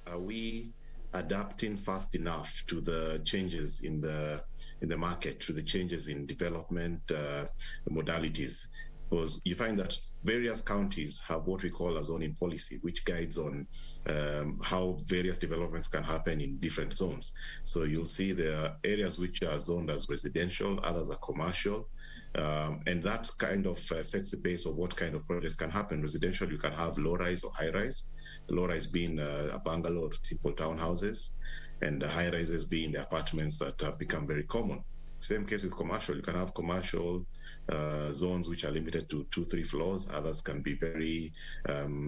Speaker 1: Are we adapting fast enough to the changes in the market, to the changes in development modalities? Because you find that various counties have what we call a zoning policy, which guides on how various developments can happen in different zones. So you'll see there are areas which are zoned as residential, others are commercial. And that kind of sets the base of what kind of projects can happen. Residential, you can have low-rise or high-rise. Low-rise being a bungalow or simple townhouses, and the high-rises being the apartments that have become very common. Same case with commercial. You can have commercial zones which are limited to 2-3 floors. Others can be very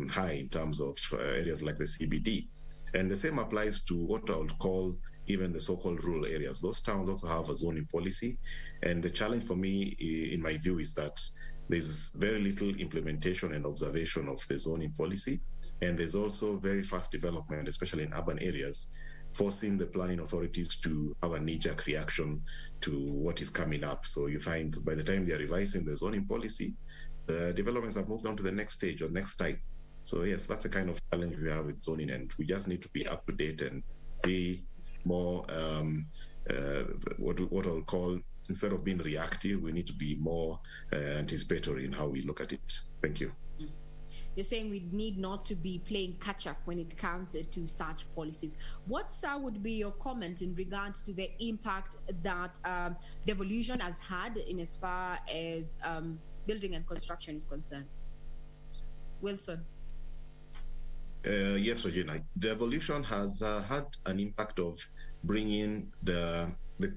Speaker 1: high in terms of areas like the CBD. And the same applies to what I would call even the so-called rural areas. Those towns also have a zoning policy. And the challenge for me, in my view, is that there's very little implementation and observation of the zoning policy. And there's also very fast development, especially in urban areas, forcing the planning authorities to have a knee-jerk reaction to what is coming up. So you find by the time they are revising the zoning policy, the developments have moved on to the next stage or next type. So yes, that's the kind of challenge we have with zoning, and we just need to be up to date and be more what I'll call, instead of being reactive, we need to be more anticipatory in how we look at it. Thank you.
Speaker 9: You're saying we need not to be playing catch-up when it comes to such policies. What, sir, would be your comment in regard to the impact that devolution has had in as far as building and construction is concerned? Wilson.
Speaker 1: Yes, Regina. Devolution has had an impact of bringing the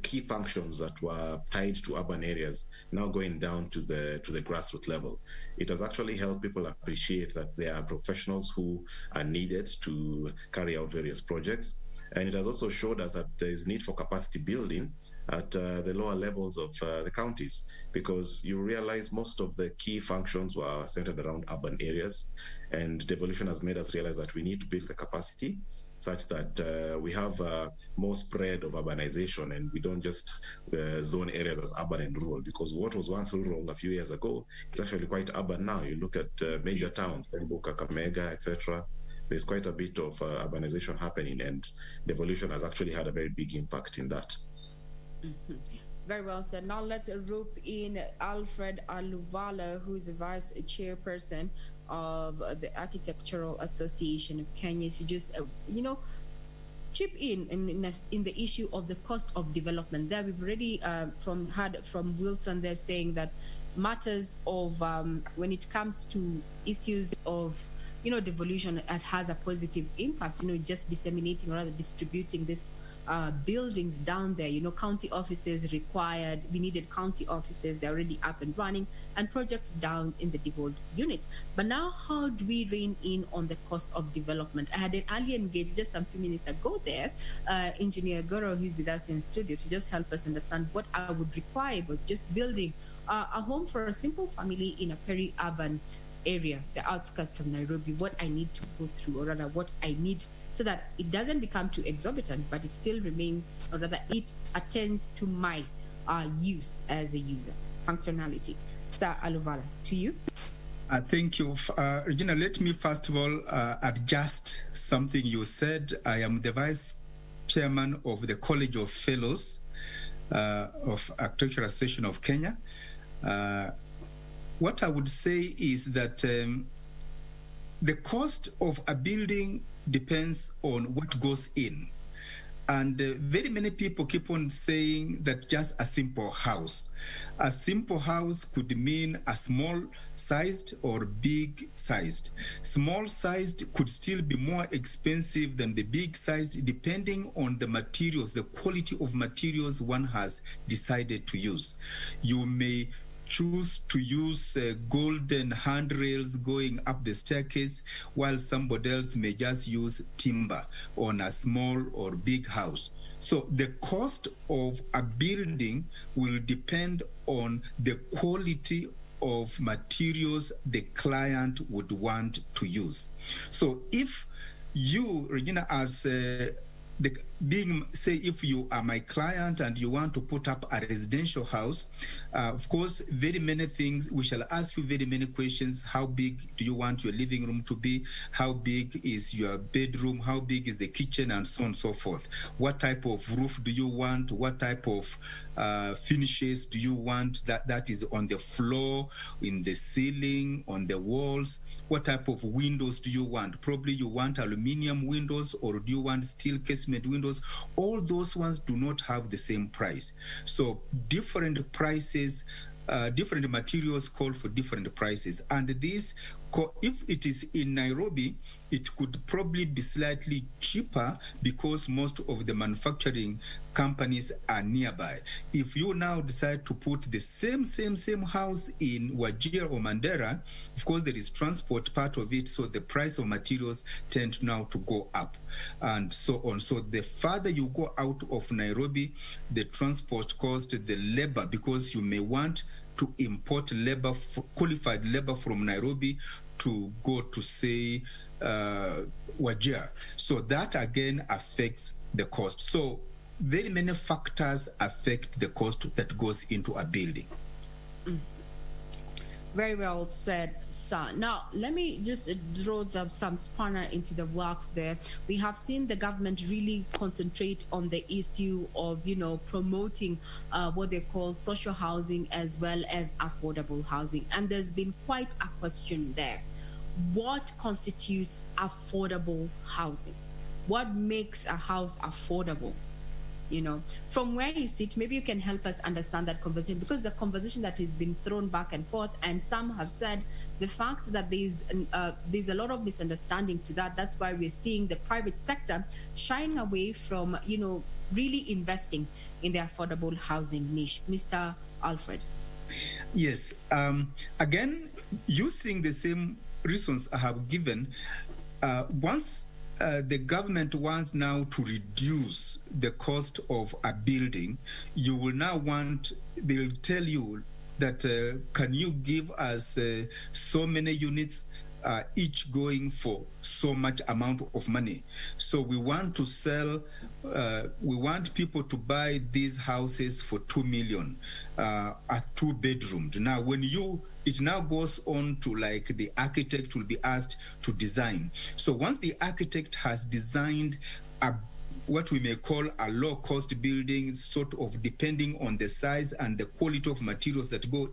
Speaker 1: key functions that were tied to urban areas now going down to the grassroots level. It has actually helped people appreciate that there are professionals who are needed to carry out various projects. And it has also showed us that there is need for capacity building at the lower levels of the counties, because you realize most of the key functions were centered around urban areas. And devolution has made us realize that we need to build the capacity such that we have more spread of urbanization, and we don't just zone areas as urban and rural, because what was once rural a few years ago is actually quite urban now. You look at major towns, Kakamega, etc. there's quite a bit of urbanization happening, and devolution has actually had a very big impact in that.
Speaker 9: Very well said. Now let's rope in Alfred Aluvala, who is the vice chairperson of the Architectural Association of Kenya, to just, chip in the issue of the cost of development. There we've already heard from Wilson there saying that matters of when it comes to issues of devolution, it has a positive impact, just disseminating or rather distributing this buildings down there. County offices required, we needed county offices, they're already up and running, and projects down in the devolved units. But now how do we rein in on the cost of development? I had an earlier engaged just a few minutes ago there, Engineer Goro, who's with us in studio, to just help us understand what I would require was just building a home for a simple family in a peri-urban area, the outskirts of Nairobi, what I need to go through, or rather what I need, so that it doesn't become too exorbitant, but it still remains, or rather it attends to my use as a user, functionality. Sir Aluvala, to you.
Speaker 10: Thank you. Regina, let me first of all adjust something you said. I am the vice chairman of the College of Fellows of Architectural Association of Kenya. What I would say is that the cost of a building depends on what goes in. And very many people keep on saying that just a simple house. A simple house could mean a small sized or big sized. Small sized could still be more expensive than the big sized, depending on the materials, the quality of materials one has decided to use. You may choose to use golden handrails going up the staircase, while somebody else may just use timber on a small or big house. So the cost of a building will depend on the quality of materials the client would want to use. So if you, Regina, as if you are my client and you want to put up a residential house, of course, very many things, we shall ask you very many questions. How big do you want your living room to be? How big is your bedroom? How big is the kitchen? And so on and so forth. What type of roof do you want? What type of finishes do you want? That is on the floor, in the ceiling, on the walls. What type of windows do you want? Probably you want aluminium windows, or do you want steel casement windows? All those ones do not have the same price. So different prices, different materials call for different prices. And this, if it is in Nairobi, it could probably be slightly cheaper because most of the manufacturing companies are nearby. If you now decide to put the same house in Wajir or Mandera, of course there is transport part of it, so the price of materials tend now to go up and so on. So the farther you go out of Nairobi, the transport cost, the labor, because you may want to import labor, qualified labor from Nairobi to go to, say, Wajir. So that again affects the cost. So very many factors affect the cost that goes into a building.
Speaker 9: Very well said, sir. Now, let me just throw some spanner into the works there. We have seen the government really concentrate on the issue of, promoting what they call social housing as well as affordable housing. And there's been quite a question there. What constitutes affordable housing? What makes a house affordable? From where you sit, maybe you can help us understand that conversation, because the conversation that has been thrown back and forth, and some have said the fact that there's a lot of misunderstanding to that. That's why we're seeing the private sector shying away from, really investing in the affordable housing niche. Mr. Alfred.
Speaker 10: Yes. Again, using the same reasons I have given, once the government wants now to reduce the cost of a building, you will now they'll tell you that can you give us so many units, each going for so much amount of money. So we want to sell, we want people to buy these houses for 2 million, at 2 bedrooms. Now, when you it now goes on to like the architect will be asked to design. So once the architect has designed what we may call a low-cost building, sort of depending on the size and the quality of materials that go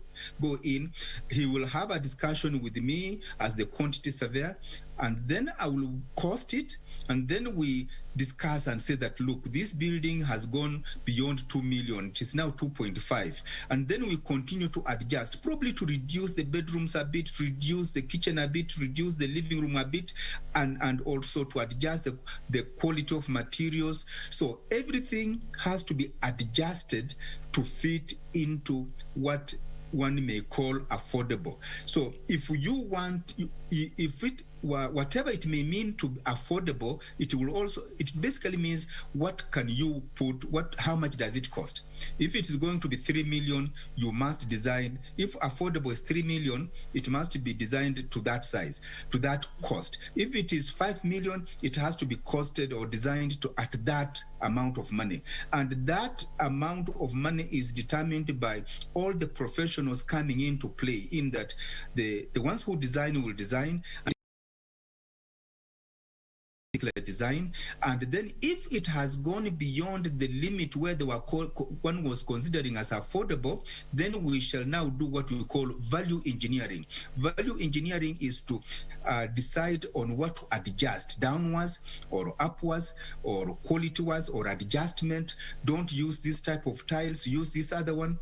Speaker 10: in, he will have a discussion with me as the quantity surveyor, and then I will cost it, and then we discuss and say that, look, this building has gone beyond 2 million, it is now 2.5, and then we continue to adjust, probably to reduce the bedrooms a bit, to reduce the kitchen a bit, to reduce the living room a bit, and also to adjust the quality of materials. So everything has to be adjusted to fit into what one may call affordable. So if you want, if it whatever it may mean to affordable, it basically means what can you put, how much does it cost? If it is going to be 3 million, you must design. If affordable is 3 million, it must be designed to that size, to that cost. If it is 5 million, it has to be costed or designed to at that amount of money. And that amount of money is determined by all the professionals coming into play, in that the ones who design will design, design, and then if it has gone beyond the limit where one was considering as affordable, then we shall now do what we call value engineering. Value engineering is to decide on what to adjust downwards or upwards or quality-wise or adjustment. Don't use this type of tiles, use this other one.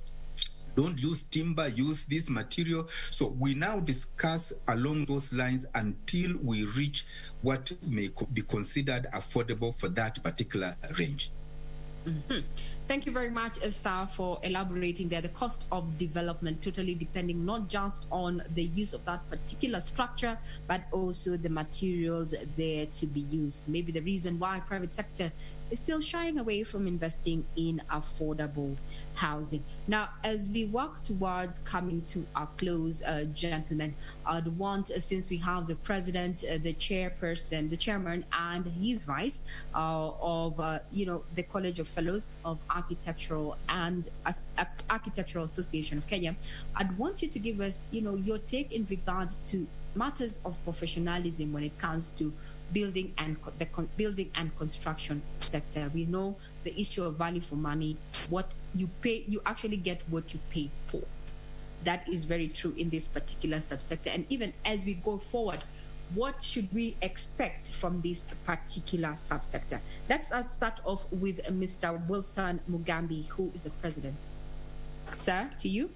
Speaker 10: Don't use timber, use this material. So we now discuss along those lines until we reach what may be considered affordable for that particular range.
Speaker 9: Mm-hmm. Thank you very much, sir, for elaborating there. The cost of development totally depending not just on the use of that particular structure, but also the materials there to be used. Maybe the reason why private sector is still shying away from investing in affordable housing. Now, as we work towards coming to our close, gentlemen, I'd want, since we have the president, the chairperson, the chairman, and his vice of the College of Fellows of Architectural and Architectural Association of Kenya, I'd want you to give us, your take in regard to matters of professionalism when it comes to building and the building and construction sector. We know the issue of value for money. What you pay, you actually get what you paid for. That is very true in this particular subsector. And even as we go forward, what should we expect from this particular subsector? Let's start off with Mr. Wilson Mugambi, who is the president. Sir, to you.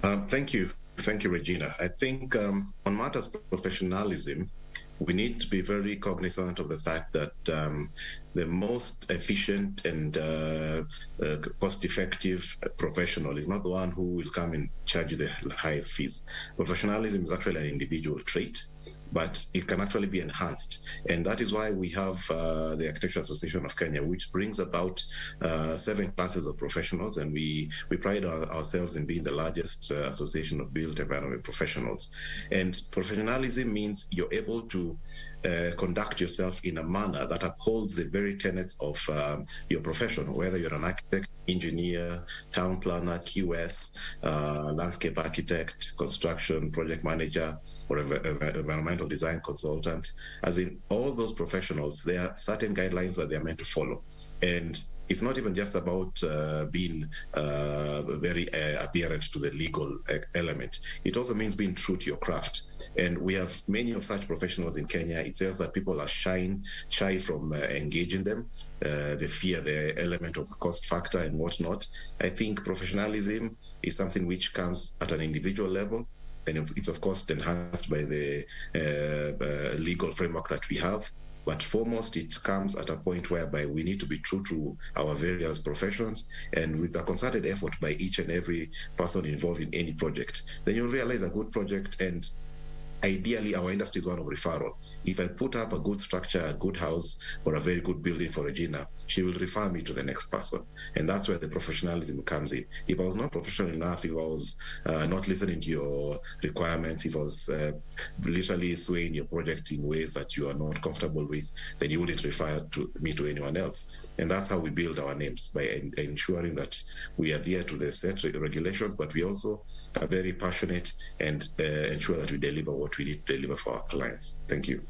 Speaker 1: Thank you. Thank you, Regina. I think on matters of professionalism, we need to be very cognizant of the fact that the most efficient and cost-effective professional is not the one who will come and charge the highest fees. Professionalism is actually an individual trait, but it can actually be enhanced. And that is why we have the Architecture Association of Kenya, which brings about 7 classes of professionals, and we pride ourselves in being the largest association of built environment professionals. And professionalism means you're able to conduct yourself in a manner that upholds the very tenets of your profession, whether you're an architect, engineer, town planner, QS, landscape architect, construction project manager, or environmental design consultant. As in all those professionals, there are certain guidelines that they're meant to follow. And it's not even just about being very adherent to the legal element. It also means being true to your craft. And we have many of such professionals in Kenya. It says that people are shy from engaging them. They fear the element of cost factor and whatnot. I think professionalism is something which comes at an individual level. And it's, of course, enhanced by the legal framework that we have. But foremost, it comes at a point whereby we need to be true to our various professions, and with a concerted effort by each and every person involved in any project, then you'll realize a good project and ideally, our industry is one of referral. If I put up a good structure, a good house, or a very good building for Regina, she will refer me to the next person. And that's where the professionalism comes in. If I was not professional enough, if I was not listening to your requirements, if I was literally swaying your project in ways that you are not comfortable with, then you wouldn't refer me to anyone else. And that's how we build our names, by ensuring that we adhere to the set regulations, but we also are very passionate and ensure that we deliver what we need to deliver for our clients. Thank you.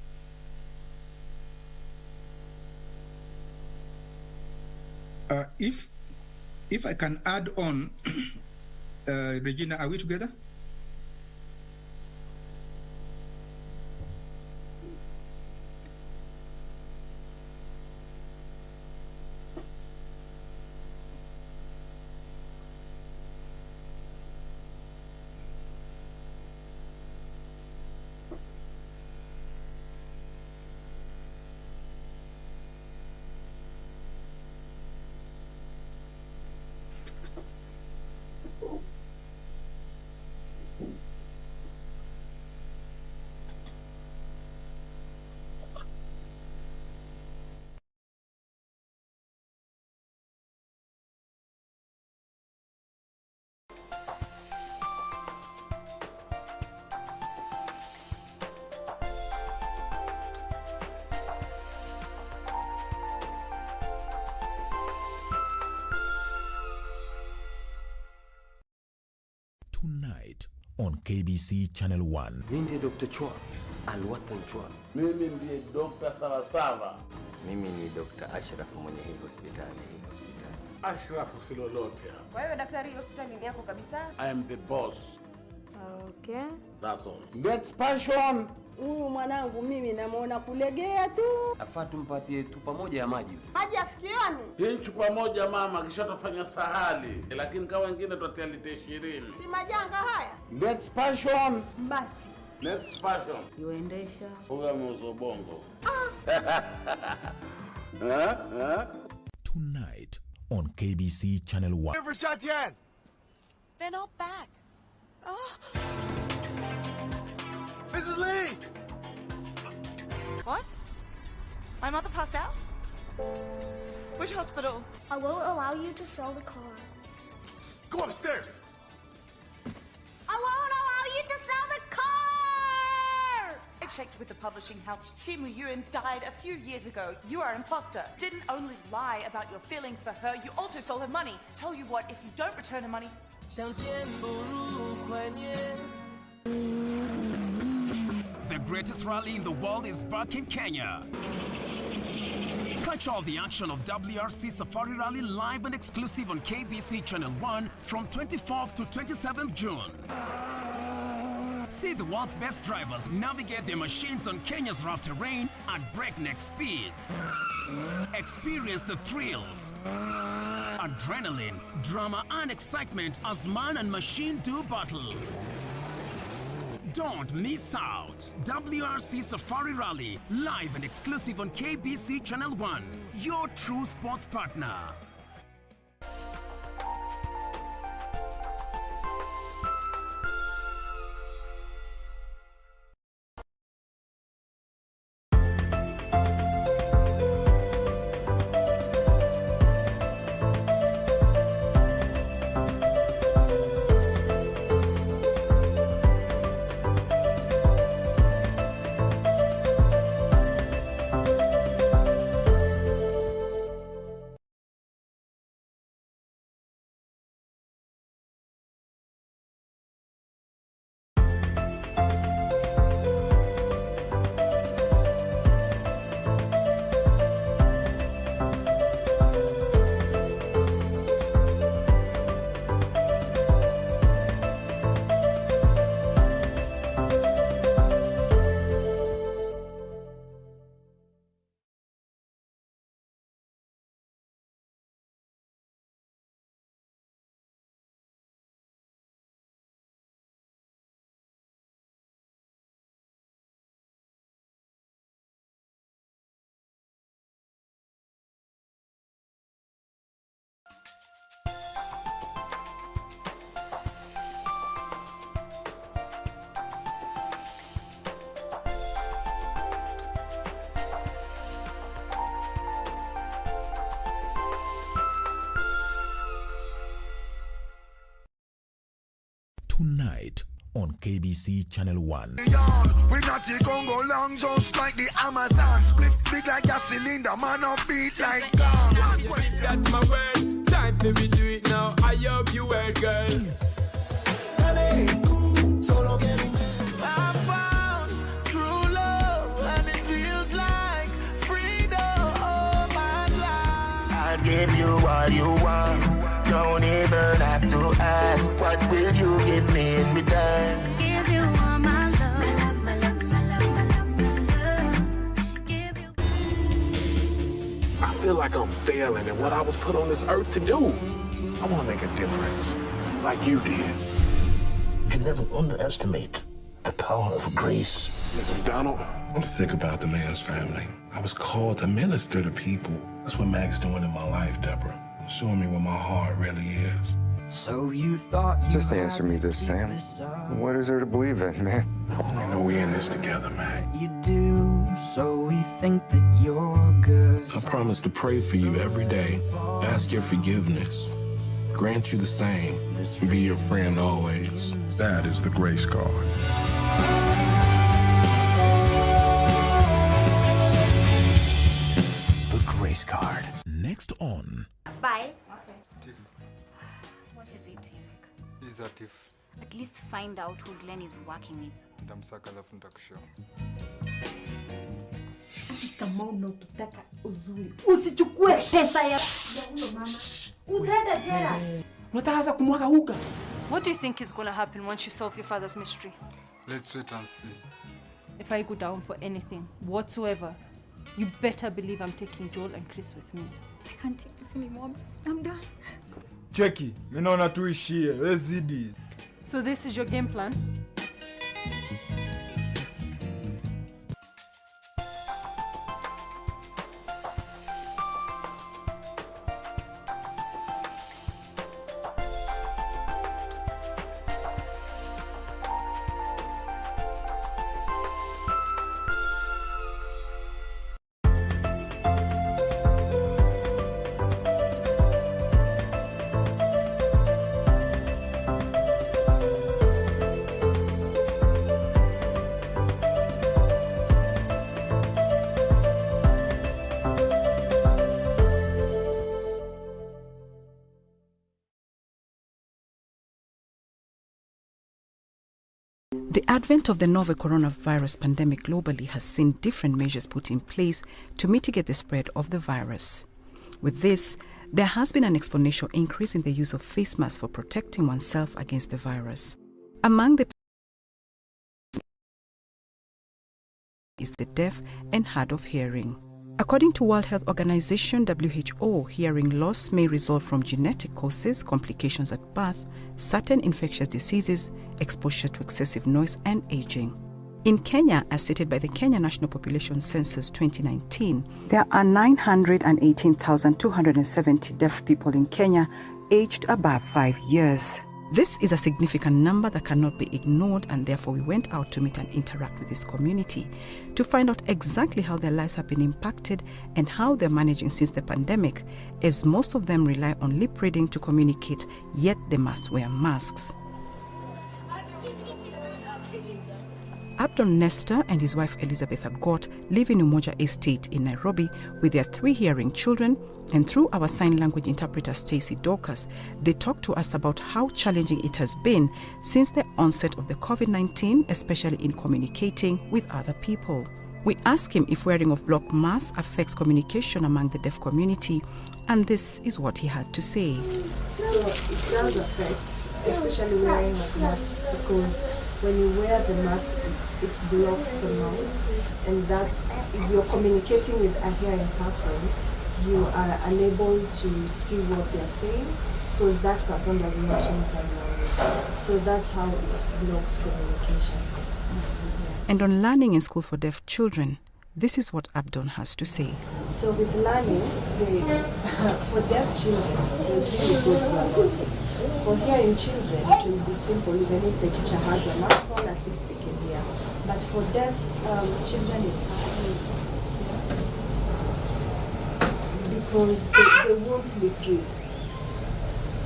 Speaker 10: If I can add on, Regina, are we together?
Speaker 3: Tonight on KBC Channel 1.
Speaker 11: Mimi ndiye Dr. Chua, Alwatan Chua.
Speaker 14: Mimi ndiye Dr. Sawasawa.
Speaker 11: Mimi ni Dr. Ashraf mwenye hii hospitali.
Speaker 14: Ashraf si lolote hapa.
Speaker 12: Wewe daktari, hospitali ni yako kabisa?
Speaker 14: I am the boss.
Speaker 12: Okay.
Speaker 14: That's all. Next passion.
Speaker 12: Huyu mwanangu mimi namuona kulegea tu.
Speaker 11: Afaa tumpatie tu pamoja ya maji.
Speaker 12: Maji asikioni.
Speaker 14: Hii chukua moja mama, kisha tufanya sahali. Lakini kama wengine tutatia lita 20.
Speaker 12: Si majanga haya.
Speaker 14: Next passion.
Speaker 12: Basi.
Speaker 14: Next passion.
Speaker 12: Yuendesha.
Speaker 14: Huyo ameuzwa bongo.
Speaker 3: Tonight on KBC Channel 1.
Speaker 15: Over Shatian.
Speaker 19: They're not back. Oh.
Speaker 15: Mrs. Lee!
Speaker 19: What? My mother passed out? Which hospital?
Speaker 4: I won't allow you to sell the car.
Speaker 15: Go upstairs!
Speaker 4: I won't allow you to sell the car!
Speaker 19: I checked with the publishing house. Chimu Yuan died a few years ago. You are an imposter. Didn't only lie about your feelings for her, you also stole her money. Tell you what, if you don't return her money...
Speaker 20: The greatest rally in the world is back in Kenya. Catch all the action of WRC Safari Rally live and exclusive on KBC Channel 1 from 24th to 27th June. See the world's best drivers navigate their machines on Kenya's rough terrain at breakneck speeds. Experience the thrills, adrenaline, drama and excitement as man and machine do battle. Don't miss out. WRC Safari Rally, live and exclusive on KBC Channel 1, your true sports partner.
Speaker 3: KBC Channel 1.
Speaker 17: We not the Congo long, just like the Amazon. Split big like a cylinder, man up beat like gong.
Speaker 16: That's my word. Time for me do it now. I hope you heard, girl.
Speaker 15: I found true love, and it feels like freedom. Oh my God.
Speaker 17: I'll give you all you want. Don't even have to ask. What will you give me in return?
Speaker 18: Give you all my love, my love, my love, my love, my love.
Speaker 26: I feel like I'm failing in what I was put on this earth to do. I want to make a difference, like you did.
Speaker 5: You can never underestimate the power of grace.
Speaker 26: Listen, Donald, I'm sick about the man's family. I was called to minister to people. That's what Mac's doing in my life, Deborah. Showing me what my heart really is.
Speaker 6: So you thought you
Speaker 7: Just answer me this, Sam. What is there to believe in, man?
Speaker 26: I know we in this together, man.
Speaker 6: you do, so we think that you're good.
Speaker 26: I promise to pray for you every day, ask your forgiveness, grant you the same, and be your friend always. That is the grace card.
Speaker 3: The Grace Card. Next on.
Speaker 4: Bye.
Speaker 8: Tiff.
Speaker 4: What is it, Eric?
Speaker 8: Is that Tiff?
Speaker 4: At least find out who Glenn is working with.
Speaker 8: Ndamsaka alafu nitakushow.
Speaker 12: Kama unataka uzuri, usichukue pesa ya huyo mama. Utaenda jela.
Speaker 8: Unataka kumwaga uga.
Speaker 22: What do you think is going to happen once you solve your father's mystery?
Speaker 8: Let's wait and see.
Speaker 22: If I go down for anything whatsoever, you better believe I'm taking Joel and Chris with me.
Speaker 4: I can't take this anymore. I'm done.
Speaker 8: Cheki, mimi naona tuishie. Wewe zidi.
Speaker 22: So this is your game plan?
Speaker 23: The advent of the novel coronavirus pandemic globally has seen different measures put in place to mitigate the spread of the virus. With this, there has been an exponential increase in the use of face masks for protecting oneself against the virus. Among the is the deaf and hard of hearing. According to World Health Organization (WHO), hearing loss may result from genetic causes, complications at birth, certain infectious diseases, exposure to excessive noise, and aging. In Kenya, as stated by the Kenya National Population Census 2019, there are 918,270 deaf people in Kenya aged above 5 years. This is a significant number that cannot be ignored, and therefore we went out to meet and interact with this community to find out exactly how their lives have been impacted and how they're managing since the pandemic, as most of them rely on lip reading to communicate, yet they must wear masks. Abdon Nestor and his wife Elizabeth Agot live in Umoja Estate in Nairobi with their 3 hearing children, and through our sign language interpreter Stacey Dorcas, they talk to us about how challenging it has been since the onset of the COVID-19, especially in communicating with other people. We ask him if wearing of block masks affects communication among the deaf community, and this is what he had to say.
Speaker 27: So it does affect, especially wearing of masks, because when you wear the mask, it blocks the mouth, and that's, if you're communicating with a hearing person, you are unable to see what they're saying because that person does not know sign language. So that's how it blocks communication.
Speaker 23: And on learning in schools for deaf children, this is what Abdon has to say.
Speaker 27: So with learning, for deaf children, it's really good gadgets. For hearing children, it will be simple. Even if the teacher has a mask on, at least they can hear. But for deaf children, it's hard because they won't lip read.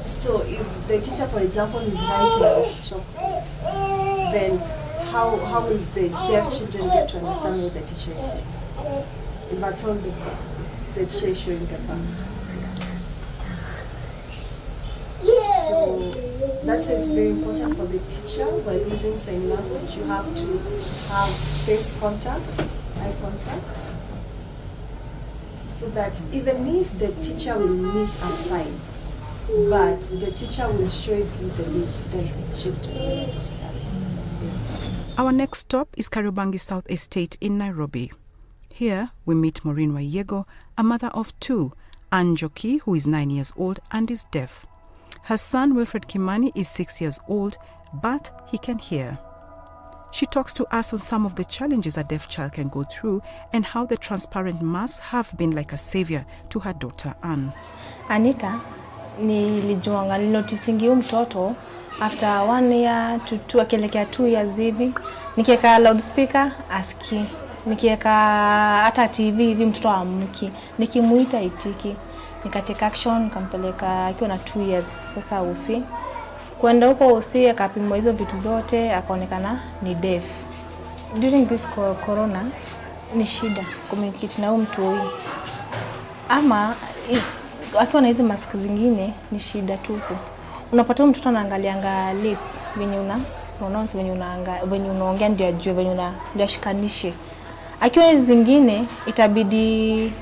Speaker 27: So if the teacher, for example, is writing with chalkboard, then how will the deaf children get to understand what the teacher is saying? If at all the teacher is showing the back. So that's why it's very important for the teacher, while using sign language, you have to have face contact, eye contact, so that even if the teacher will miss a sign, but the teacher will show it through the lips, then the children will understand.
Speaker 23: Our next stop is Kariobangi South Estate in Nairobi. Here we meet Maureen Wayego, a mother of two, Ann Njoki, who is 9 years old and is deaf. Her son Wilfred Kimani is 6 years old, but he can hear. She talks to us on some of the challenges a deaf child can go through and how the transparent masks have been like a savior to her daughter Ann.
Speaker 1: Anita, nilijuanga nilinotisingi mtoto after 1 year to 2 akielekea 2 years hivi, nikiweka loudspeaker aski, nikiweka hata TV hivi mtoto amki, nikimuita itiki, nikateka action nikampeleka akiwa na 2 years sasa usi. Kwenda huko usi akapimwa hizo vitu zote akaonekana ni deaf. During this corona ni shida communicate na mtu huyu. Ama akiwa na hizo mask zingine ni shida tupu. Unapata mtoto anaangalianga lips venye pronounce venye unaongea ndio ajue venye unashikanishe. Akiwa hizo zingine itabidi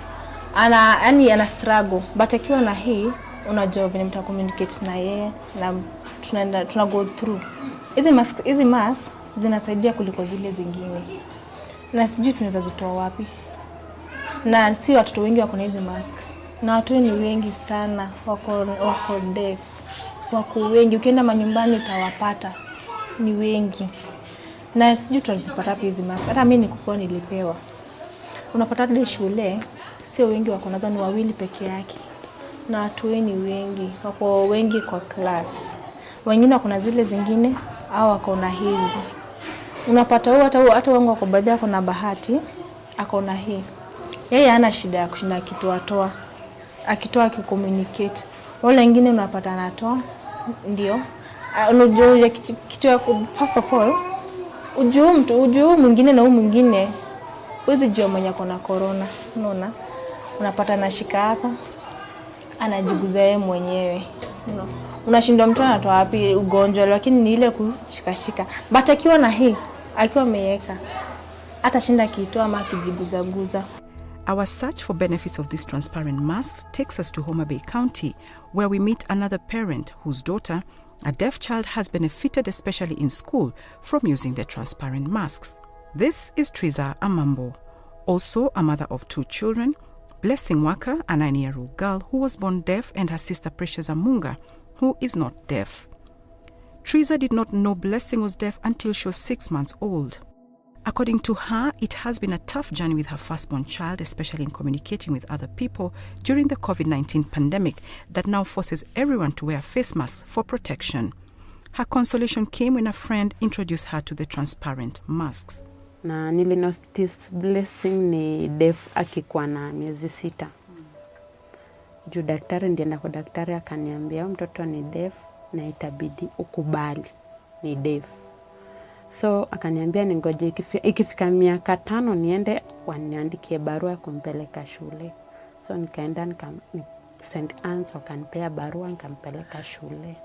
Speaker 1: ana struggle, but akiwa na hii unajua venye mta communicate na yeye na tuna go through. Hizi mask zinasaidia kuliko zile zingine. Na sijui tunaweza zitoa wapi. Na si watoto wengi wako na hizi mask. Na watu ni wengi sana wako deaf. Wako wengi, ukienda manyumbani utawapata. Ni wengi. Na sijui tutazipata wapi hizi mask. Hata mimi nikuwa nilipewa. Unapata hadi shule sio wengi wako nazo, ni 2 peke yake. Na watu ni wengi, wako wengi kwa class. Wengine wako na zile zingine au wako na hizi. Unapata hata wangu wako baadhi yako na bahati ako na hii. Yeye hana shida ya kushinda kitu akitoa akicommunicate. Wale wengine unapata anatoa ndio. Unajua kitu ya first of all ujue mwingine na mwingine huwezi jua mwenye ako na corona. Unaona? Unapata anashika hapa anajiguza yeye mwenyewe. Unashindwa mtu anatoa wapi ugonjwa, lakini ni ile kushikashika. But akiwa na hii, akiwa ameweka atashinda kitu ama kijiguza.
Speaker 23: Our search for benefits of these transparent masks takes us to Homa Bay County, where we meet another parent whose daughter, a deaf child, has benefited especially in school from using the transparent masks. This is Triza Amambo, also a mother of 2 children, Blessing Waka, a 9-year-old girl who was born deaf, and her sister Precious Amunga, who is not deaf. Triza did not know Blessing was deaf until she was 6 months old. According to her, it has been a tough journey with her firstborn child, especially in communicating with other people during the COVID-19 pandemic that now forces everyone to wear face masks for protection. Her consolation came when a friend introduced her to the transparent masks.
Speaker 2: Na nilinotice Blessing ni deaf akikuwa na miezi 6. Juu daktari ndienda kwa daktari akaniambia mtoto ni deaf na itabidi ukubali ni deaf. So akaniambia ningoje ikifika miaka 5 niende waniandikie barua kumpeleka shule. So nikaenda St. Anne's wakanipea barua nikampeleka shule.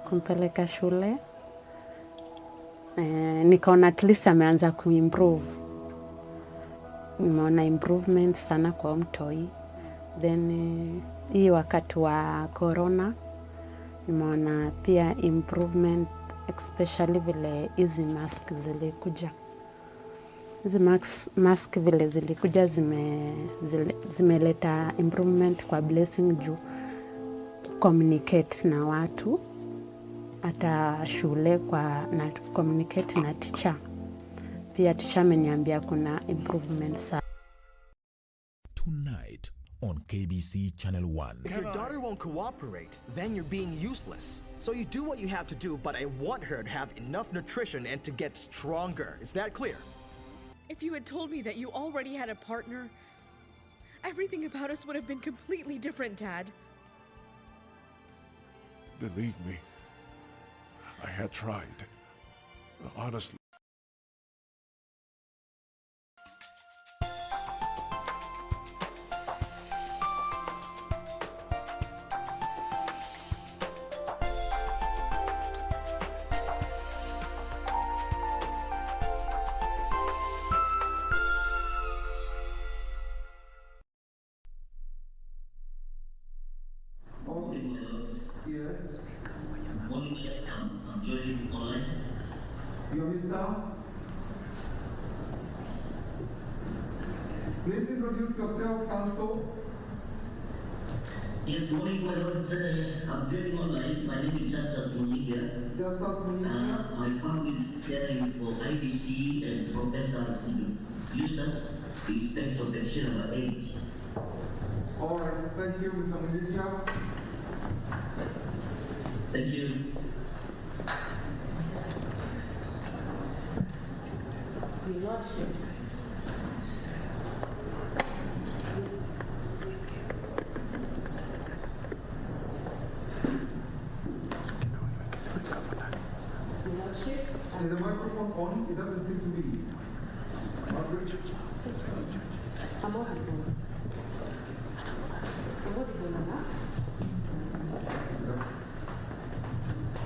Speaker 2: Kumpeleka shule. Nikaona at least ameanza kuimprove. Nimeona improvement sana kwa mtoi. Then hii wakati wa corona nimeona pia improvement, especially vile hizi mask zilikuja. Hizi mask vile zilikuja zimeleta improvement kwa Blessing juu communicate na watu. Hata shule na communicate na teacher. Pia teacher ameniambia kuna improvement sana.
Speaker 3: Tonight on KBC Channel 1.
Speaker 9: If your daughter won't cooperate, then you're being useless. So you do what you have to do, but I want her to have enough nutrition and to get stronger. Is that clear?
Speaker 13: If you had told me that you already had a partner, everything about us would have been completely different, Dad.
Speaker 21: Believe me,
Speaker 26: I had tried. Honestly.
Speaker 10: Untitled Online.
Speaker 11: You Mr. Please introduce yourself, counsel.
Speaker 10: Yes, morning, my lords. I'm joining online. My name is Justice Munikia. I found it caring for IBC and Professor Eustace, Inspector Petition number 8.
Speaker 11: All right, thank you, Mr. Munikia.
Speaker 10: Thank you.
Speaker 14: Your Lordship.
Speaker 11: Is the microphone on? It doesn't seem to be. Margaret?
Speaker 14: I'm audible. I'm audible enough?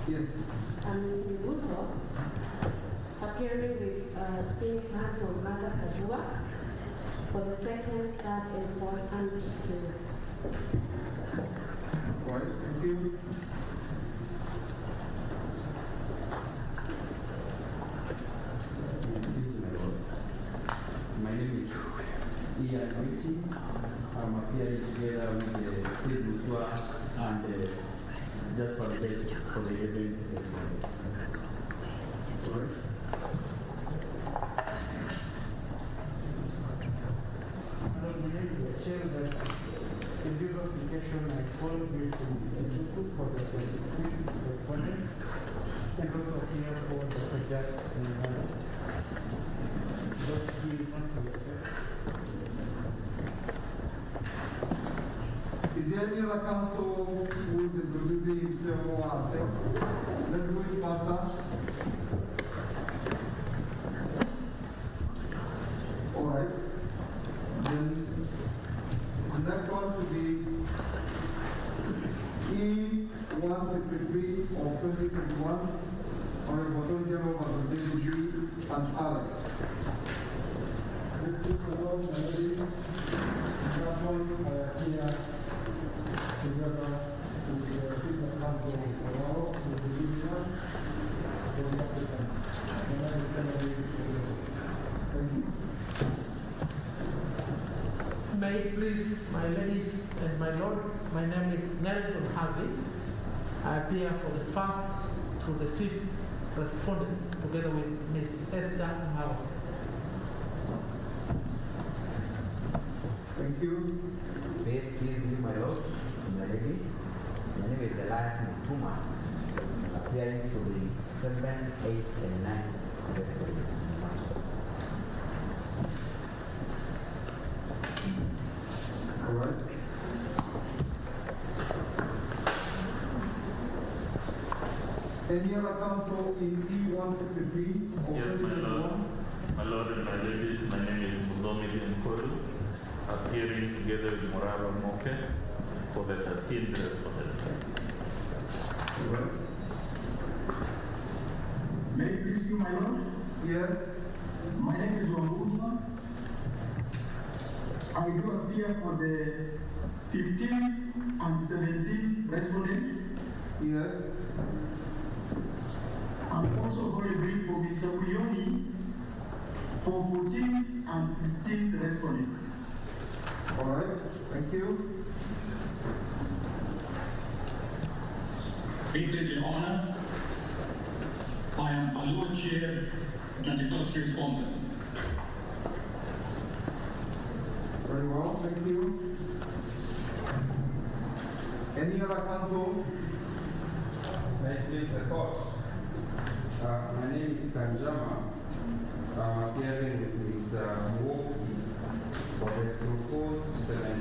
Speaker 11: Yes.
Speaker 14: I'm Ms. Mibuto, appearing with Senior Counsel Mother Kajua for the second, third, and fourth ambush hearing.
Speaker 11: All right, thank you.
Speaker 19: My name is Ian Witty. I'm appearing together with the Phil Mutua and just for the event as well.
Speaker 11: My name is Chairman. In this application, I call you to Mr. for the 26th respondent and also here for the project and but he is not listed. Is there any other counsel who is introducing himself or herself? Let's do it faster. All right. Then the next one will be E-163 of 2021 on the Bottom General versus David and others. This is the one that is that one here together with the Senior Counsel for the Division for the applicant. And that is thank you.
Speaker 21: May it please my ladies and my lord, my name is Nelson Harvey. I appear for the first to the fifth respondents together with Ms. Esther Mao.
Speaker 11: Thank you.
Speaker 24: May it please you, my lord, and my ladies. My name is Elias Mutuma, appearing for the 7th, 8th, and 9th respondents.
Speaker 11: All right. Any other counsel in E-163?
Speaker 25: Yes, my lord. My lord and my ladies, my name is Mudomi Nkoru, appearing together with Moraro Moke for the 13th respondent.
Speaker 11: All right.
Speaker 10: May I please you, my lord?
Speaker 11: Yes.
Speaker 10: My name is Wanguma. I do appear for the 15th and 17th respondent.
Speaker 11: Yes.
Speaker 10: I'm also going to bring for Mr. Uyoni for 14th and 16th respondent.
Speaker 11: All right. Thank you.
Speaker 10: It is an honor. I am a Lord Chair and the first respondent.
Speaker 11: Very well, thank you. Any other counsel?
Speaker 19: May it please the court. My name is Kanjama. I'm appearing with Mr. Mwoki for the proposed 17